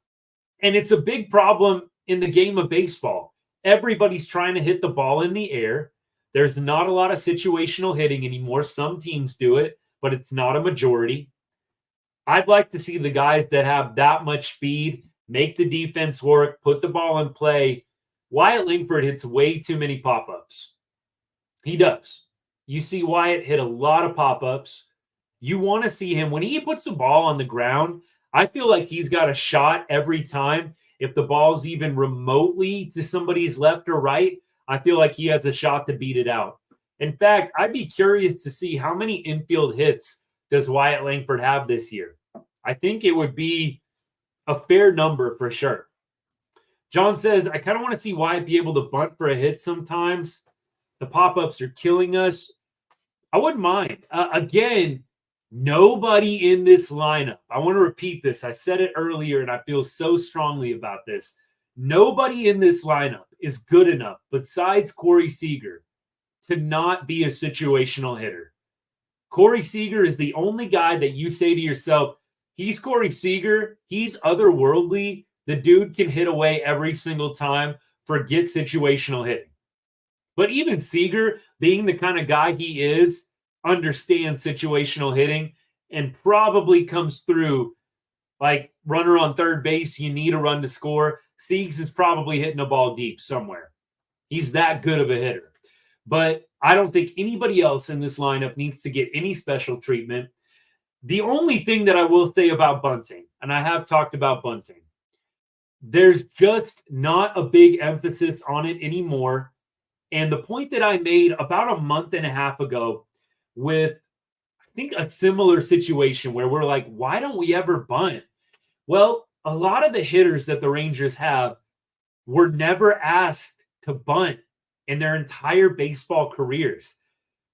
And it's a big problem in the game of baseball. Everybody's trying to hit the ball in the air. There's not a lot of situational hitting anymore. Some teams do it, but it's not a majority. I'd like to see the guys that have that much speed make the defense work, put the ball in play. Wyatt Langford hits way too many pop-ups. He does. You see Wyatt hit a lot of pop-ups. You want to see him, when he puts the ball on the ground, I feel like he's got a shot every time. If the ball's even remotely to somebody's left or right, I feel like he has a shot to beat it out. In fact, I'd be curious to see how many infield hits does Wyatt Langford have this year. I think it would be a fair number for sure. John says, I kind of want to see Wyatt be able to bunt for a hit sometimes. The pop-ups are killing us. I wouldn't mind. Again, nobody in this lineup. I want to repeat this. I said it earlier, and I feel so strongly about this. Nobody in this lineup is good enough, besides Corey Seager, to not be a situational hitter. Corey Seager is the only guy that you say to yourself, he's Corey Seager. He's otherworldly. The dude can hit away every single time. Forget situational hitting. But even Seager, being the kind of guy he is, understands situational hitting and probably comes through like runner on third base. You need a run to score. Siegs is probably hitting a ball deep somewhere. He's that good of a hitter. But I don't think anybody else in this lineup needs to get any special treatment. The only thing that I will say about bunting, and I have talked about bunting, there's just not a big emphasis on it anymore. And the point that I made about a month and a half ago with, I think, a similar situation where we're like, why don't we ever bunt? Well, a lot of the hitters that the Rangers have were never asked to bunt in their entire baseball careers.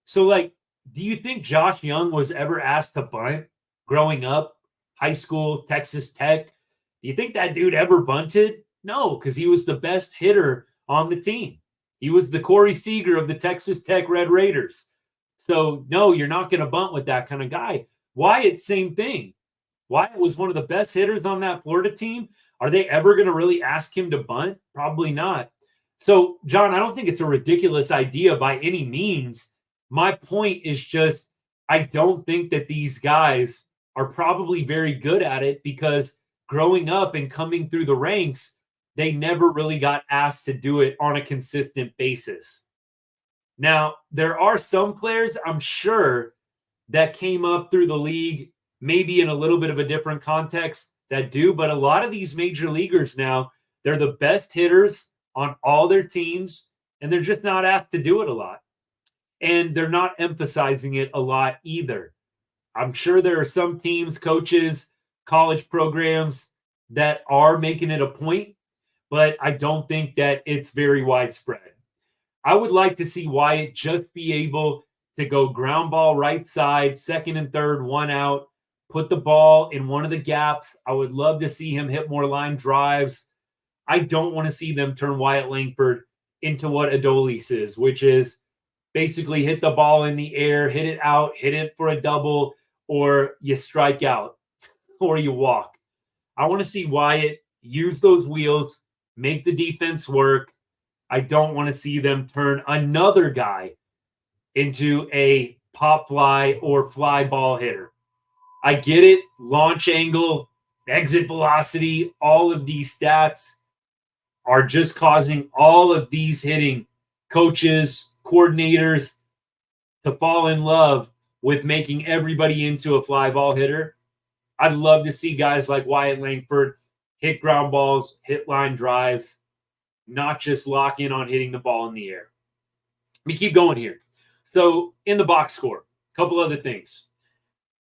So, like, do you think Josh Young was ever asked to bunt growing up, high school, Texas Tech? Do you think that dude ever bunted? No, because he was the best hitter on the team. He was the Corey Seager of the Texas Tech Red Raiders. So, no, you're not going to bunt with that kind of guy. Wyatt, same thing. Wyatt was one of the best hitters on that Florida team. Are they ever going to really ask him to bunt? Probably not. So, John, I don't think it's a ridiculous idea by any means. My point is just, I don't think that these guys are probably very good at it because growing up and coming through the ranks, they never really got asked to do it on a consistent basis. Now, there are some players, I'm sure, that came up through the league, maybe in a little bit of a different context, that do, but a lot of these major leaguers now, they're the best hitters on all their teams, and they're just not asked to do it a lot. And they're not emphasizing it a lot either. I'm sure there are some teams, coaches, college programs that are making it a point, but I don't think that it's very widespread. I would like to see Wyatt just be able to go ground ball right side, second and third, one out, put the ball in one of the gaps. I would love to see him hit more line drives. I don't want to see them turn Wyatt Langford into what Adolis is, which is basically hit the ball in the air, hit it out, hit it for a double, or you strike out or you walk. I want to see Wyatt use those wheels, make the defense work. I don't want to see them turn another guy into a pop fly or fly ball hitter. I get it. Launch angle, exit velocity, all of these stats are just causing all of these hitting coaches, coordinators to fall in love with making everybody into a fly ball hitter. I'd love to see guys like Wyatt Langford hit ground balls, hit line drives, not just lock in on hitting the ball in the air. Let me keep going here. So in the box score, a couple other things.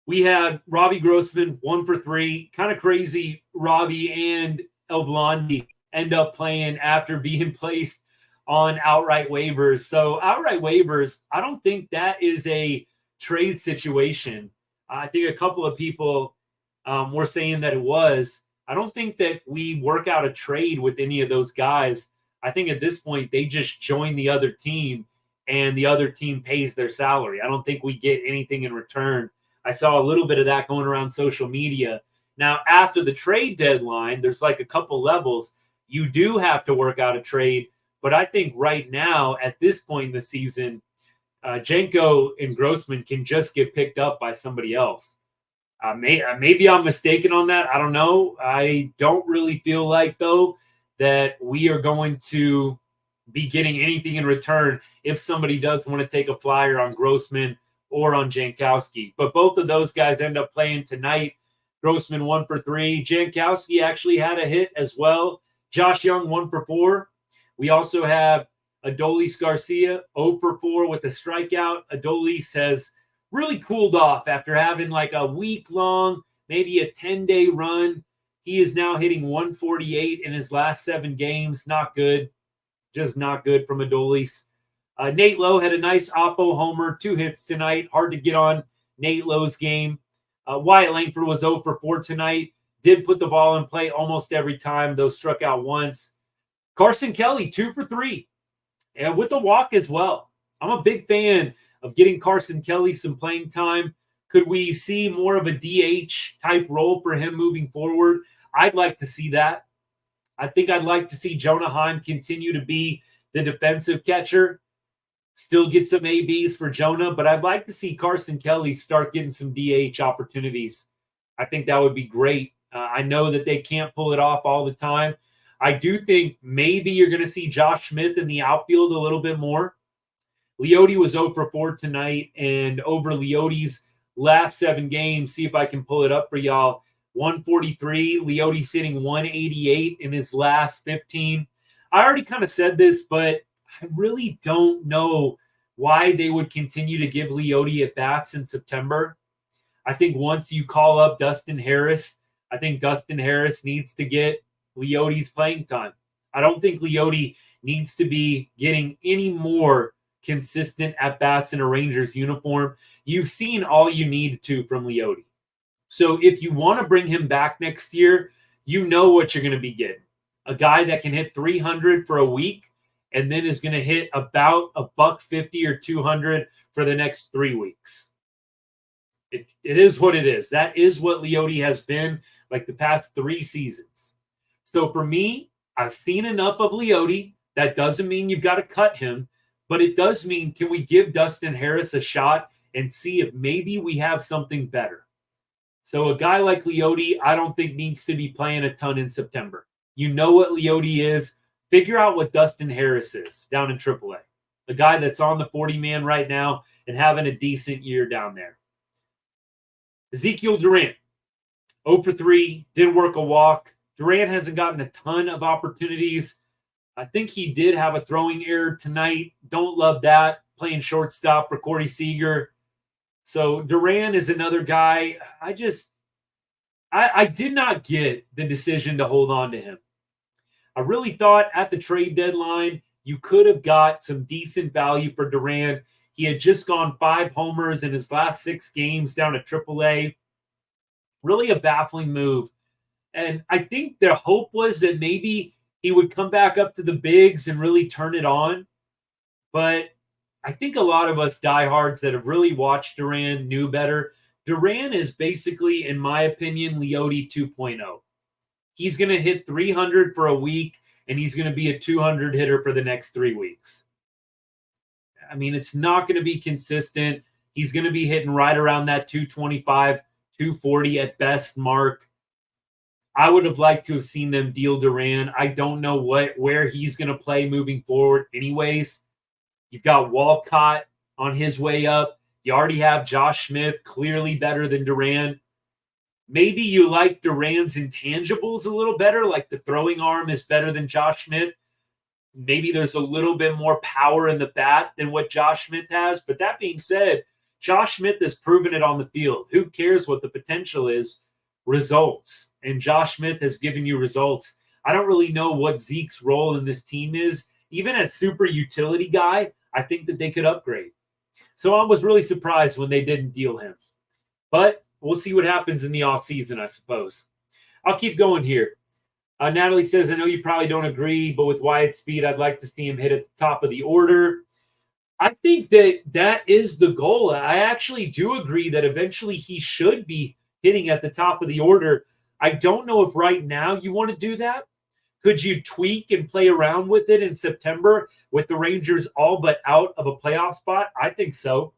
We had Robbie Grossman 1 for 3. Kind of crazy. Robbie and El Blondie end up playing after being placed on outright waivers. So outright waivers, I don't think that is a trade situation. I think a couple of people were saying that it was. I don't think that we work out a trade with any of those guys. I think at this point, they just join the other team and the other team pays their salary. I don't think we get anything in return. I saw a little bit of that going around social media. Now, after the trade deadline, there's like a couple levels. You do have to work out a trade. But I think right now, at this point in the season, Jenko and Grossman can just get picked up by somebody else. Maybe I'm mistaken on that. I don't know. I don't really feel like, though, that we are going to be getting anything in return if somebody does want to take a flyer on Grossman or on Jankowski. But both of those guys end up playing tonight. Grossman 1 for 3. Jankowski actually had a hit as well. Josh Young 1 for 4. We also have Adolis Garcia 0 for 4 with a strikeout. Adolis has really cooled off after having like a week-long, maybe a 10-day run. He is now hitting 148 in his last 7 games. Not good. Just not good from Adolis. Nate Lowe had a nice Oppo homer, 2 hits tonight. Hard to get on Nate Lowe's game. Wyatt Langford was 0 for 4 tonight. Did put the ball in play almost every time, though struck out once. Carson Kelly, 2 for 3. And with the walk as well. I'm a big fan of getting Carson Kelly some playing time. Could we see more of a DH type role for him moving forward? I'd like to see that. I think I'd like to see Jonah Heim continue to be the defensive catcher. Still get some ABs for Jonah, but I'd like to see Carson Kelly start getting some DH opportunities. I think that would be great. I know that they can't pull it off all the time. I do think maybe you're going to see Josh Smith in the outfield a little bit more. Leote was 0 for 4 tonight, and over Leote's last 7 games, see if I can pull it up for y'all, 143. Leote's hitting 188 in his last 15. I already kind of said this, but I really don't know why they would continue to give Leote at bats in September. I think once you call up Dustin Harris, I think Dustin Harris needs to get Leote's playing time. I don't think Leote needs to be getting any more consistent at bats in a Rangers uniform. You've seen all you need to from Leote. So if you want to bring him back next year, you know what you're going to be getting. A guy that can hit 300 for a week and then is going to hit about $150 or 200 for the next 3 weeks. It is what it is. That is what Leote has been like the past 3 seasons. So for me, I've seen enough of Leote. That doesn't mean you've got to cut him, but it does mean, can we give Dustin Harris a shot and see if maybe we have something better? So a guy like Leote, I don't think needs to be playing a ton in September. You know what Leote is. Figure out what Dustin Harris is down in AAA. The guy that's on the 40-man right now and having a decent year down there. Ezekiel Duran, 0 for 3, didn't work a walk. Duran hasn't gotten a ton of opportunities. I think he did have a throwing error tonight. Don't love that. Playing shortstop for Corey Seager. So Duran is another guy. I did not get the decision to hold on to him. I really thought at the trade deadline, you could have got some decent value for Duran. He had just gone 5 homers in his last 6 games down at AAA. Really a baffling move. And I think the hope was that maybe he would come back up to the bigs and really turn it on. But I think a lot of us diehards that have really watched Duran knew better. Duran is basically, in my opinion, Leote 2.0. He's going to hit 300 for a week, and he's going to be a 200 hitter for the next 3 weeks. I mean, it's not going to be consistent. He's going to be hitting right around that 225, 240 at best mark. I would have liked to have seen them deal Duran. I don't know where he's going to play moving forward anyways. You've got Walcott on his way up. You already have Josh Smith, clearly better than Duran. Maybe you like Duran's intangibles a little better, like the throwing arm is better than Josh Smith. Maybe there's a little bit more power in the bat than what Josh Smith has. But that being said, Josh Smith has proven it on the field. Who cares what the potential is? Results. And Josh Smith has given you results. I don't really know what Zeke's role in this team is. Even as super utility guy, I think that they could upgrade. So I was really surprised when they didn't deal him. But we'll see what happens in the offseason, I suppose. I'll keep going here. Natalie says, I know you probably don't agree, but with Wyatt's speed, I'd like to see him hit at the top of the order. I think that is the goal. I actually do agree that eventually he should be hitting at the top of the order. I don't know if right now you want to do that. Could you tweak and play around with it in September with the Rangers all but out of a playoff spot? I think so.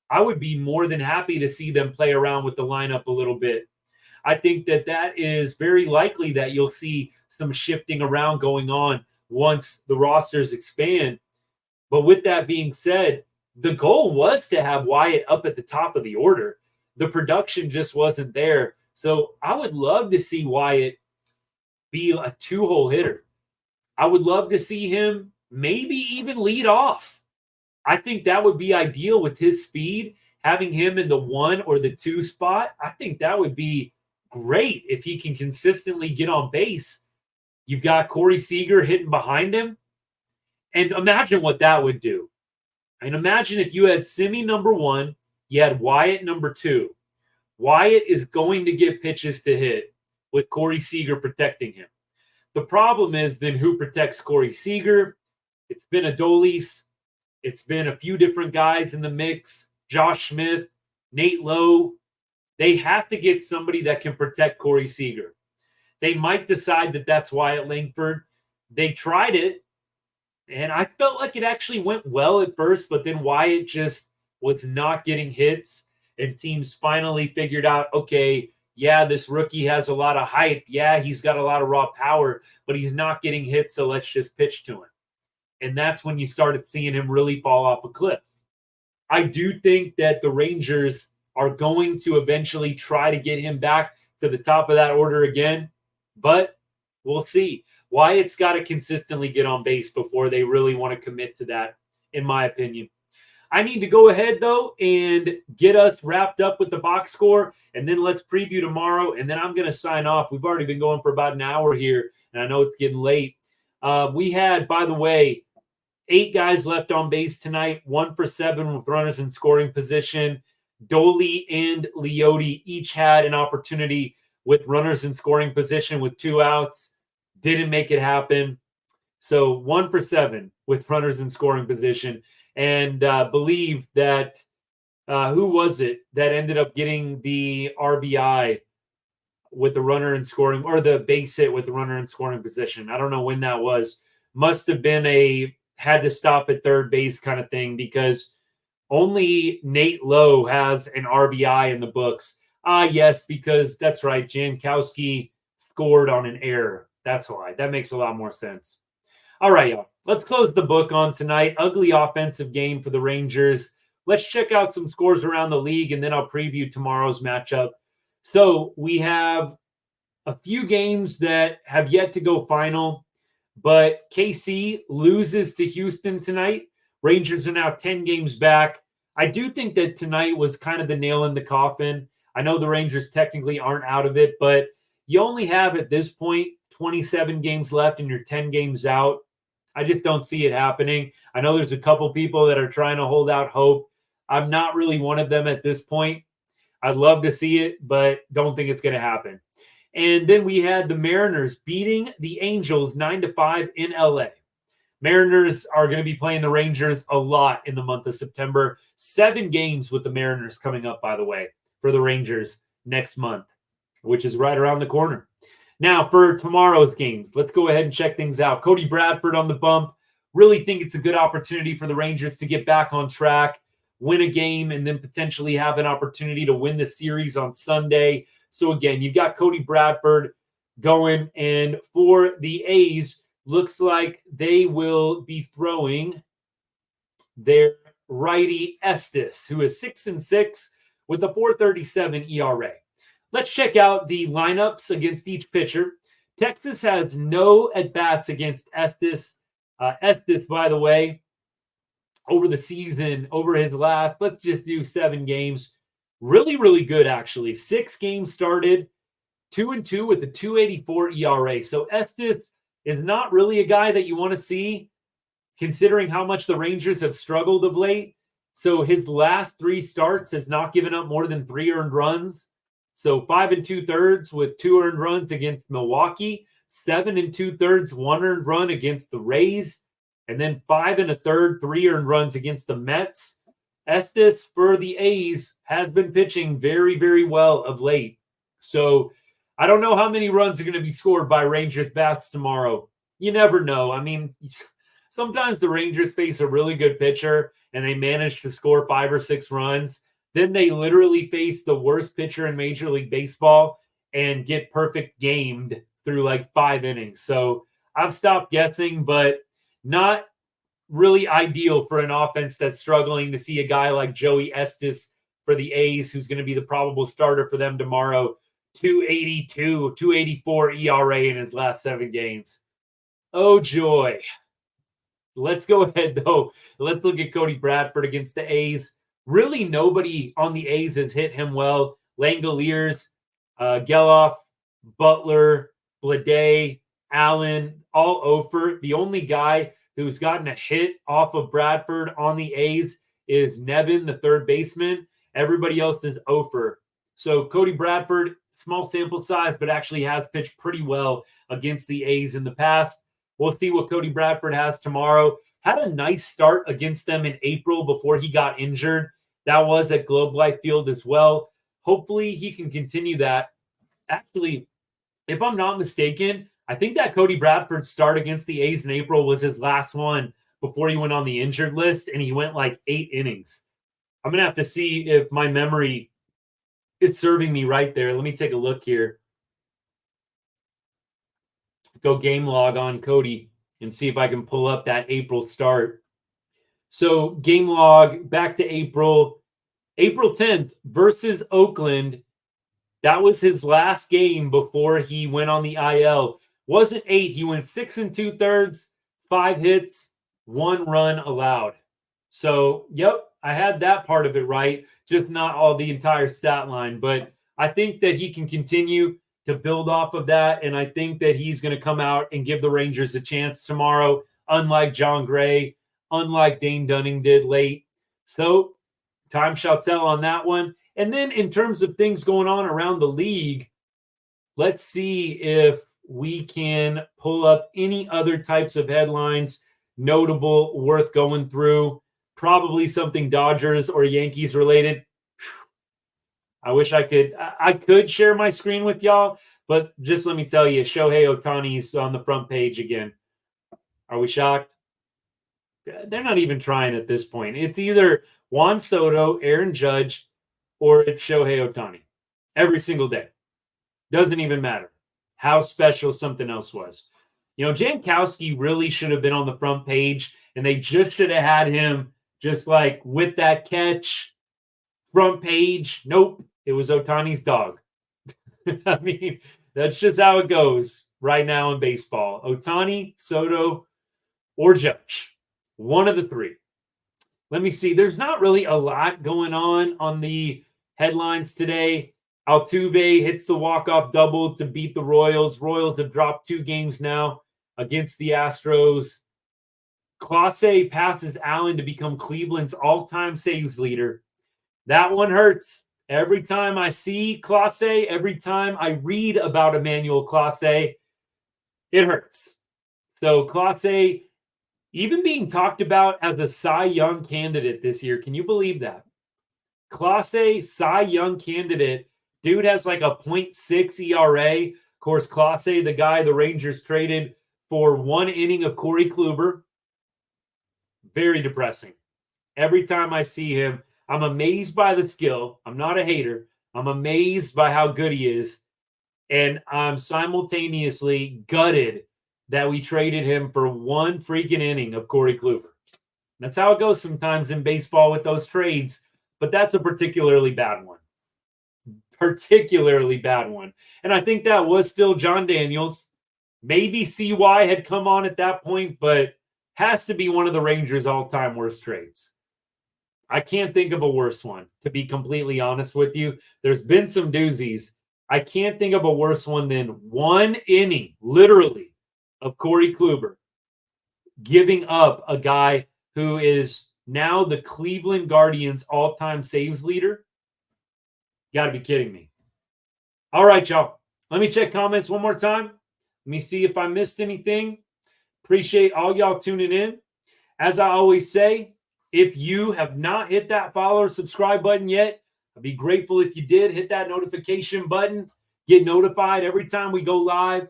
I would be more than happy to see them play around with the lineup a little bit. I think that is very likely that you'll see some shifting around going on once the rosters expand. But with that being said, the goal was to have Wyatt up at the top of the order. The production just wasn't there. So I would love to see Wyatt be a 2-hole hitter. I would love to see him maybe even lead off. I think that would be ideal with his speed. Having him in the 1 or the 2 spot, I think that would be great if he can consistently get on base. You've got Corey Seager hitting behind him. And imagine what that would do. And imagine if you had Simi number 1, you had Wyatt number 2. Wyatt is going to get pitches to hit with Corey Seager protecting him. The problem is then who protects Corey Seager? It's been Adolis. It's been a few different guys in the mix. Josh Smith, Nate Lowe. They have to get somebody that can protect Corey Seager. They might decide that that's Wyatt Langford. They tried it, and I felt like it actually went well at first, but then Wyatt just was not getting hits, and teams finally figured out, okay, yeah, this rookie has a lot of hype. Yeah, he's got a lot of raw power, but he's not getting hits, so let's just pitch to him. And that's when you started seeing him really fall off a cliff. I do think that the Rangers are going to eventually try to get him back to the top of that order again, but we'll see. Wyatt's got to consistently get on base before they really want to commit to that, in my opinion. I need to go ahead, though, and get us wrapped up with the box score, and then let's preview tomorrow, and then I'm going to sign off. We've already been going for about an hour here, and I know it's getting late. We had, by the way, 8 guys left on base tonight, 1 for 7 with runners in scoring position. Doley and Leote each had an opportunity with runners in scoring position with 2 outs. Didn't make it happen. So 1 for 7 with runners in scoring position. And believe that, who was it that ended up getting the RBI with the runner in scoring, or the base hit with the runner in scoring position? I don't know when that was. Must have been a had to stop at third base kind of thing, because only Nate Lowe has an RBI in the books. Yes, because that's right. Jankowski scored on an error. That's why. That makes a lot more sense. All right, y'all. Let's close the book on tonight. Ugly offensive game for the Rangers. Let's check out some scores around the league, and then I'll preview tomorrow's matchup. So we have a few games that have yet to go final, but KC loses to Houston tonight. Rangers are now 10 games back. I do think that tonight was kind of the nail in the coffin. I know the Rangers technically aren't out of it, but you only have at this point 27 games left and you're 10 games out. I just don't see it happening. I know there's a couple people that are trying to hold out hope. I'm not really one of them at this point. I'd love to see it, but don't think it's going to happen. And then we had the Mariners beating the Angels 9-5 in LA. Mariners are going to be playing the Rangers a lot in the month of September. 7 games with the Mariners coming up, by the way, for the Rangers next month, which is right around the corner. Now, for tomorrow's games, let's go ahead and check things out. Cody Bradford on the bump. Really think it's a good opportunity for the Rangers to get back on track, win a game, and then potentially have an opportunity to win the series on Sunday. So, again, you've got Cody Bradford going. And for the A's, looks like they will be throwing their righty Estes, who is 6-6 with a 4.37 ERA. Let's check out the lineups against each pitcher. Texas has no at-bats against Estes. Estes, by the way, over the season, over his last, let's just do 7 games. Really, really good, actually. 6 games started, 2-2 with a 2.84 ERA. So Estes is not really a guy that you want to see, considering how much the Rangers have struggled of late. So his last 3 starts has not given up more than 3 earned runs. So 5 2/3 with 2 earned runs against Milwaukee, 7 2/3, 1 earned run against the Rays, and then 5 1/3, 3 earned runs against the Mets. Estes for the A's has been pitching very, very well of late. So I don't know how many runs are going to be scored by Rangers bats tomorrow. You never know. I mean, sometimes the Rangers face a really good pitcher and they manage to score 5 or 6 runs. Then they literally face the worst pitcher in Major League Baseball and get perfect gamed through like 5 innings. So I've stopped guessing, but not really ideal for an offense that's struggling to see a guy like Joey Estes for the A's, who's going to be the probable starter for them tomorrow. 2.82, 2.84 ERA in his last 7 games. Oh, joy. Let's go ahead, though. Let's look at Cody Bradford against the A's. Really, nobody on the A's has hit him well. Langoliers, Geloff, Butler, Bleday, Allen, all over. The only guy who's gotten a hit off of Bradford on the A's is Nevin, the third baseman. Everybody else is over. So Cody Bradford, small sample size, but actually has pitched pretty well against the A's in the past. We'll see what Cody Bradford has tomorrow. Had a nice start against them in April before he got injured. That was at Globe Life Field as well. Hopefully he can continue that. Actually, if I'm not mistaken, I think that Cody Bradford start against the A's in April was his last one before he went on the injured list, and he went like 8 innings. I'm going to have to see if my memory is serving me right there. Let me take a look here. Go game log on Cody and see if I can pull up that April start. So game log back to April 10th versus Oakland. That was his last game before he went on the IL. Wasn't 8. He went 6 2/3, 5 hits, 1 run allowed. So, yep, I had that part of it right, just not all the entire stat line. But I think that he can continue to build off of that, and I think that he's going to come out and give the Rangers a chance tomorrow, unlike Jon Gray, unlike Dane Dunning did late. So, time shall tell on that one. And then in terms of things going on around the league, let's see if we can pull up any other types of headlines notable, worth going through. Probably something Dodgers or Yankees related. I wish I could share my screen with y'all, but just let me tell you, Shohei Ohtani's on the front page again. Are we shocked? They're not even trying at this point. It's either Juan Soto, Aaron Judge, or it's Shohei Ohtani every single day. Doesn't even matter how special something else was. You know, Jankowski really should have been on the front page, and they just should have had him just like with that catch, front page. Nope, it was Ohtani's dog. I mean, that's just how it goes right now in baseball. Ohtani, Soto, or Judge. One of the three. Let me see. There's not really a lot going on the headlines today. Altuve hits the walk-off double to beat the Royals. Royals have dropped 2 games now against the Astros. Clase passes Allen to become Cleveland's all-time saves leader. That one hurts. Every time I see Clase, every time I read about Emmanuel Clase, it hurts. So Clase, even being talked about as a Cy Young candidate this year, can you believe that? Clase, Cy Young candidate. Dude has like a 0.6 ERA. Of course, Clase, the guy the Rangers traded for 1 inning of Corey Kluber. Very depressing. Every time I see him, I'm amazed by the skill. I'm not a hater. I'm amazed by how good he is. And I'm simultaneously gutted that we traded him for 1 freaking inning of Corey Kluber. That's how it goes sometimes in baseball with those trades. But that's a particularly bad one. Particularly bad one. And I think that was still John Daniels. Maybe CY had come on at that point, but has to be one of the Rangers' all-time worst trades. I can't think of a worse one, to be completely honest with you. There's been some doozies. I can't think of a worse one than 1 inning, literally, of Corey Kluber giving up a guy who is now the Cleveland Guardians' all-time saves leader. You got to be kidding me. All right, y'all. Let me check comments one more time. Let me see if I missed anything. Appreciate all y'all tuning in. As I always say, if you have not hit that follow or subscribe button yet, I'd be grateful if you did. Hit that notification button. Get notified every time we go live.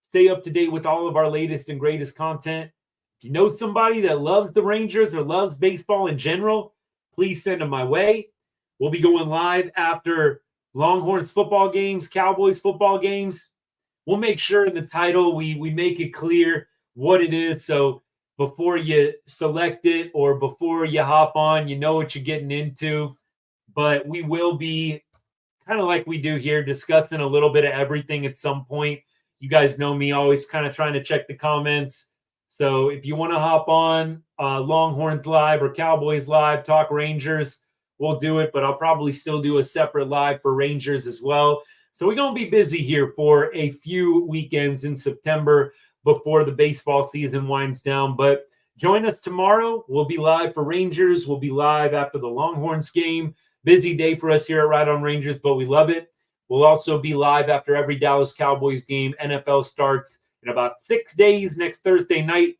Stay up to date with all of our latest and greatest content. If you know somebody that loves the Rangers or loves baseball in general, please send them my way. We'll be going live after Longhorns football games, Cowboys football games. We'll make sure in the title we make it clear what it is. So before you select it or before you hop on, you know what you're getting into. But we will be kind of like we do here, discussing a little bit of everything at some point. You guys know me, always kind of trying to check the comments. So if you want to hop on Longhorns Live or Cowboys Live, talk Rangers, we'll do it. But I'll probably still do a separate live for Rangers as well. So we're going to be busy here for a few weekends in September before the baseball season winds down. But join us tomorrow. We'll be live for Rangers. We'll be live after the Longhorns game. Busy day for us here at Right On Rangers, but we love it. We'll also be live after every Dallas Cowboys game. NFL starts in about 6 days next Thursday night.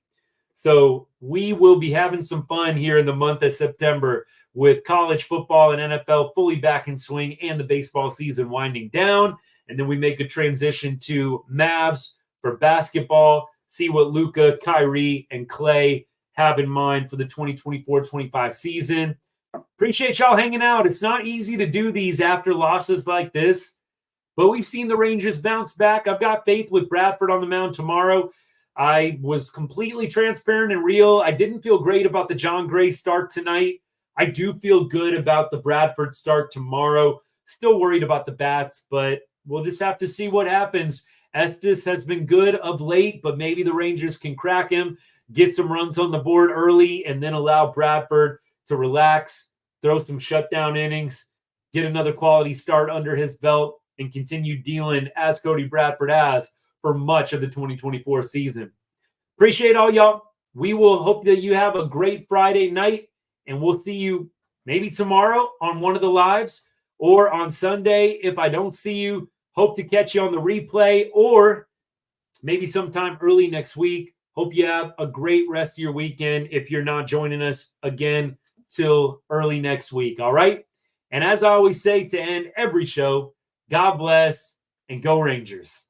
So we will be having some fun here in the month of September with college football and NFL fully back in swing and the baseball season winding down. And then we make a transition to Mavs for basketball, see what Luka, Kyrie, and Clay have in mind for the 2024-25 season. Appreciate y'all hanging out. It's not easy to do these after losses like this, but we've seen the Rangers bounce back. I've got faith with Bradford on the mound tomorrow. I was completely transparent and real. I didn't feel great about the Jon Gray start tonight. I do feel good about the Bradford start tomorrow. Still worried about the bats, but we'll just have to see what happens. Estes has been good of late, but maybe the Rangers can crack him, get some runs on the board early, and then allow Bradford to relax, throw some shutdown innings, get another quality start under his belt, and continue dealing as Cody Bradford has for much of the 2024 season. Appreciate all y'all. We will hope that you have a great Friday night, and we'll see you maybe tomorrow on one of the lives or on Sunday. If I don't see you, hope to catch you on the replay or maybe sometime early next week. Hope you have a great rest of your weekend if you're not joining us again till early next week. All right. And as I always say to end every show, God bless and go Rangers.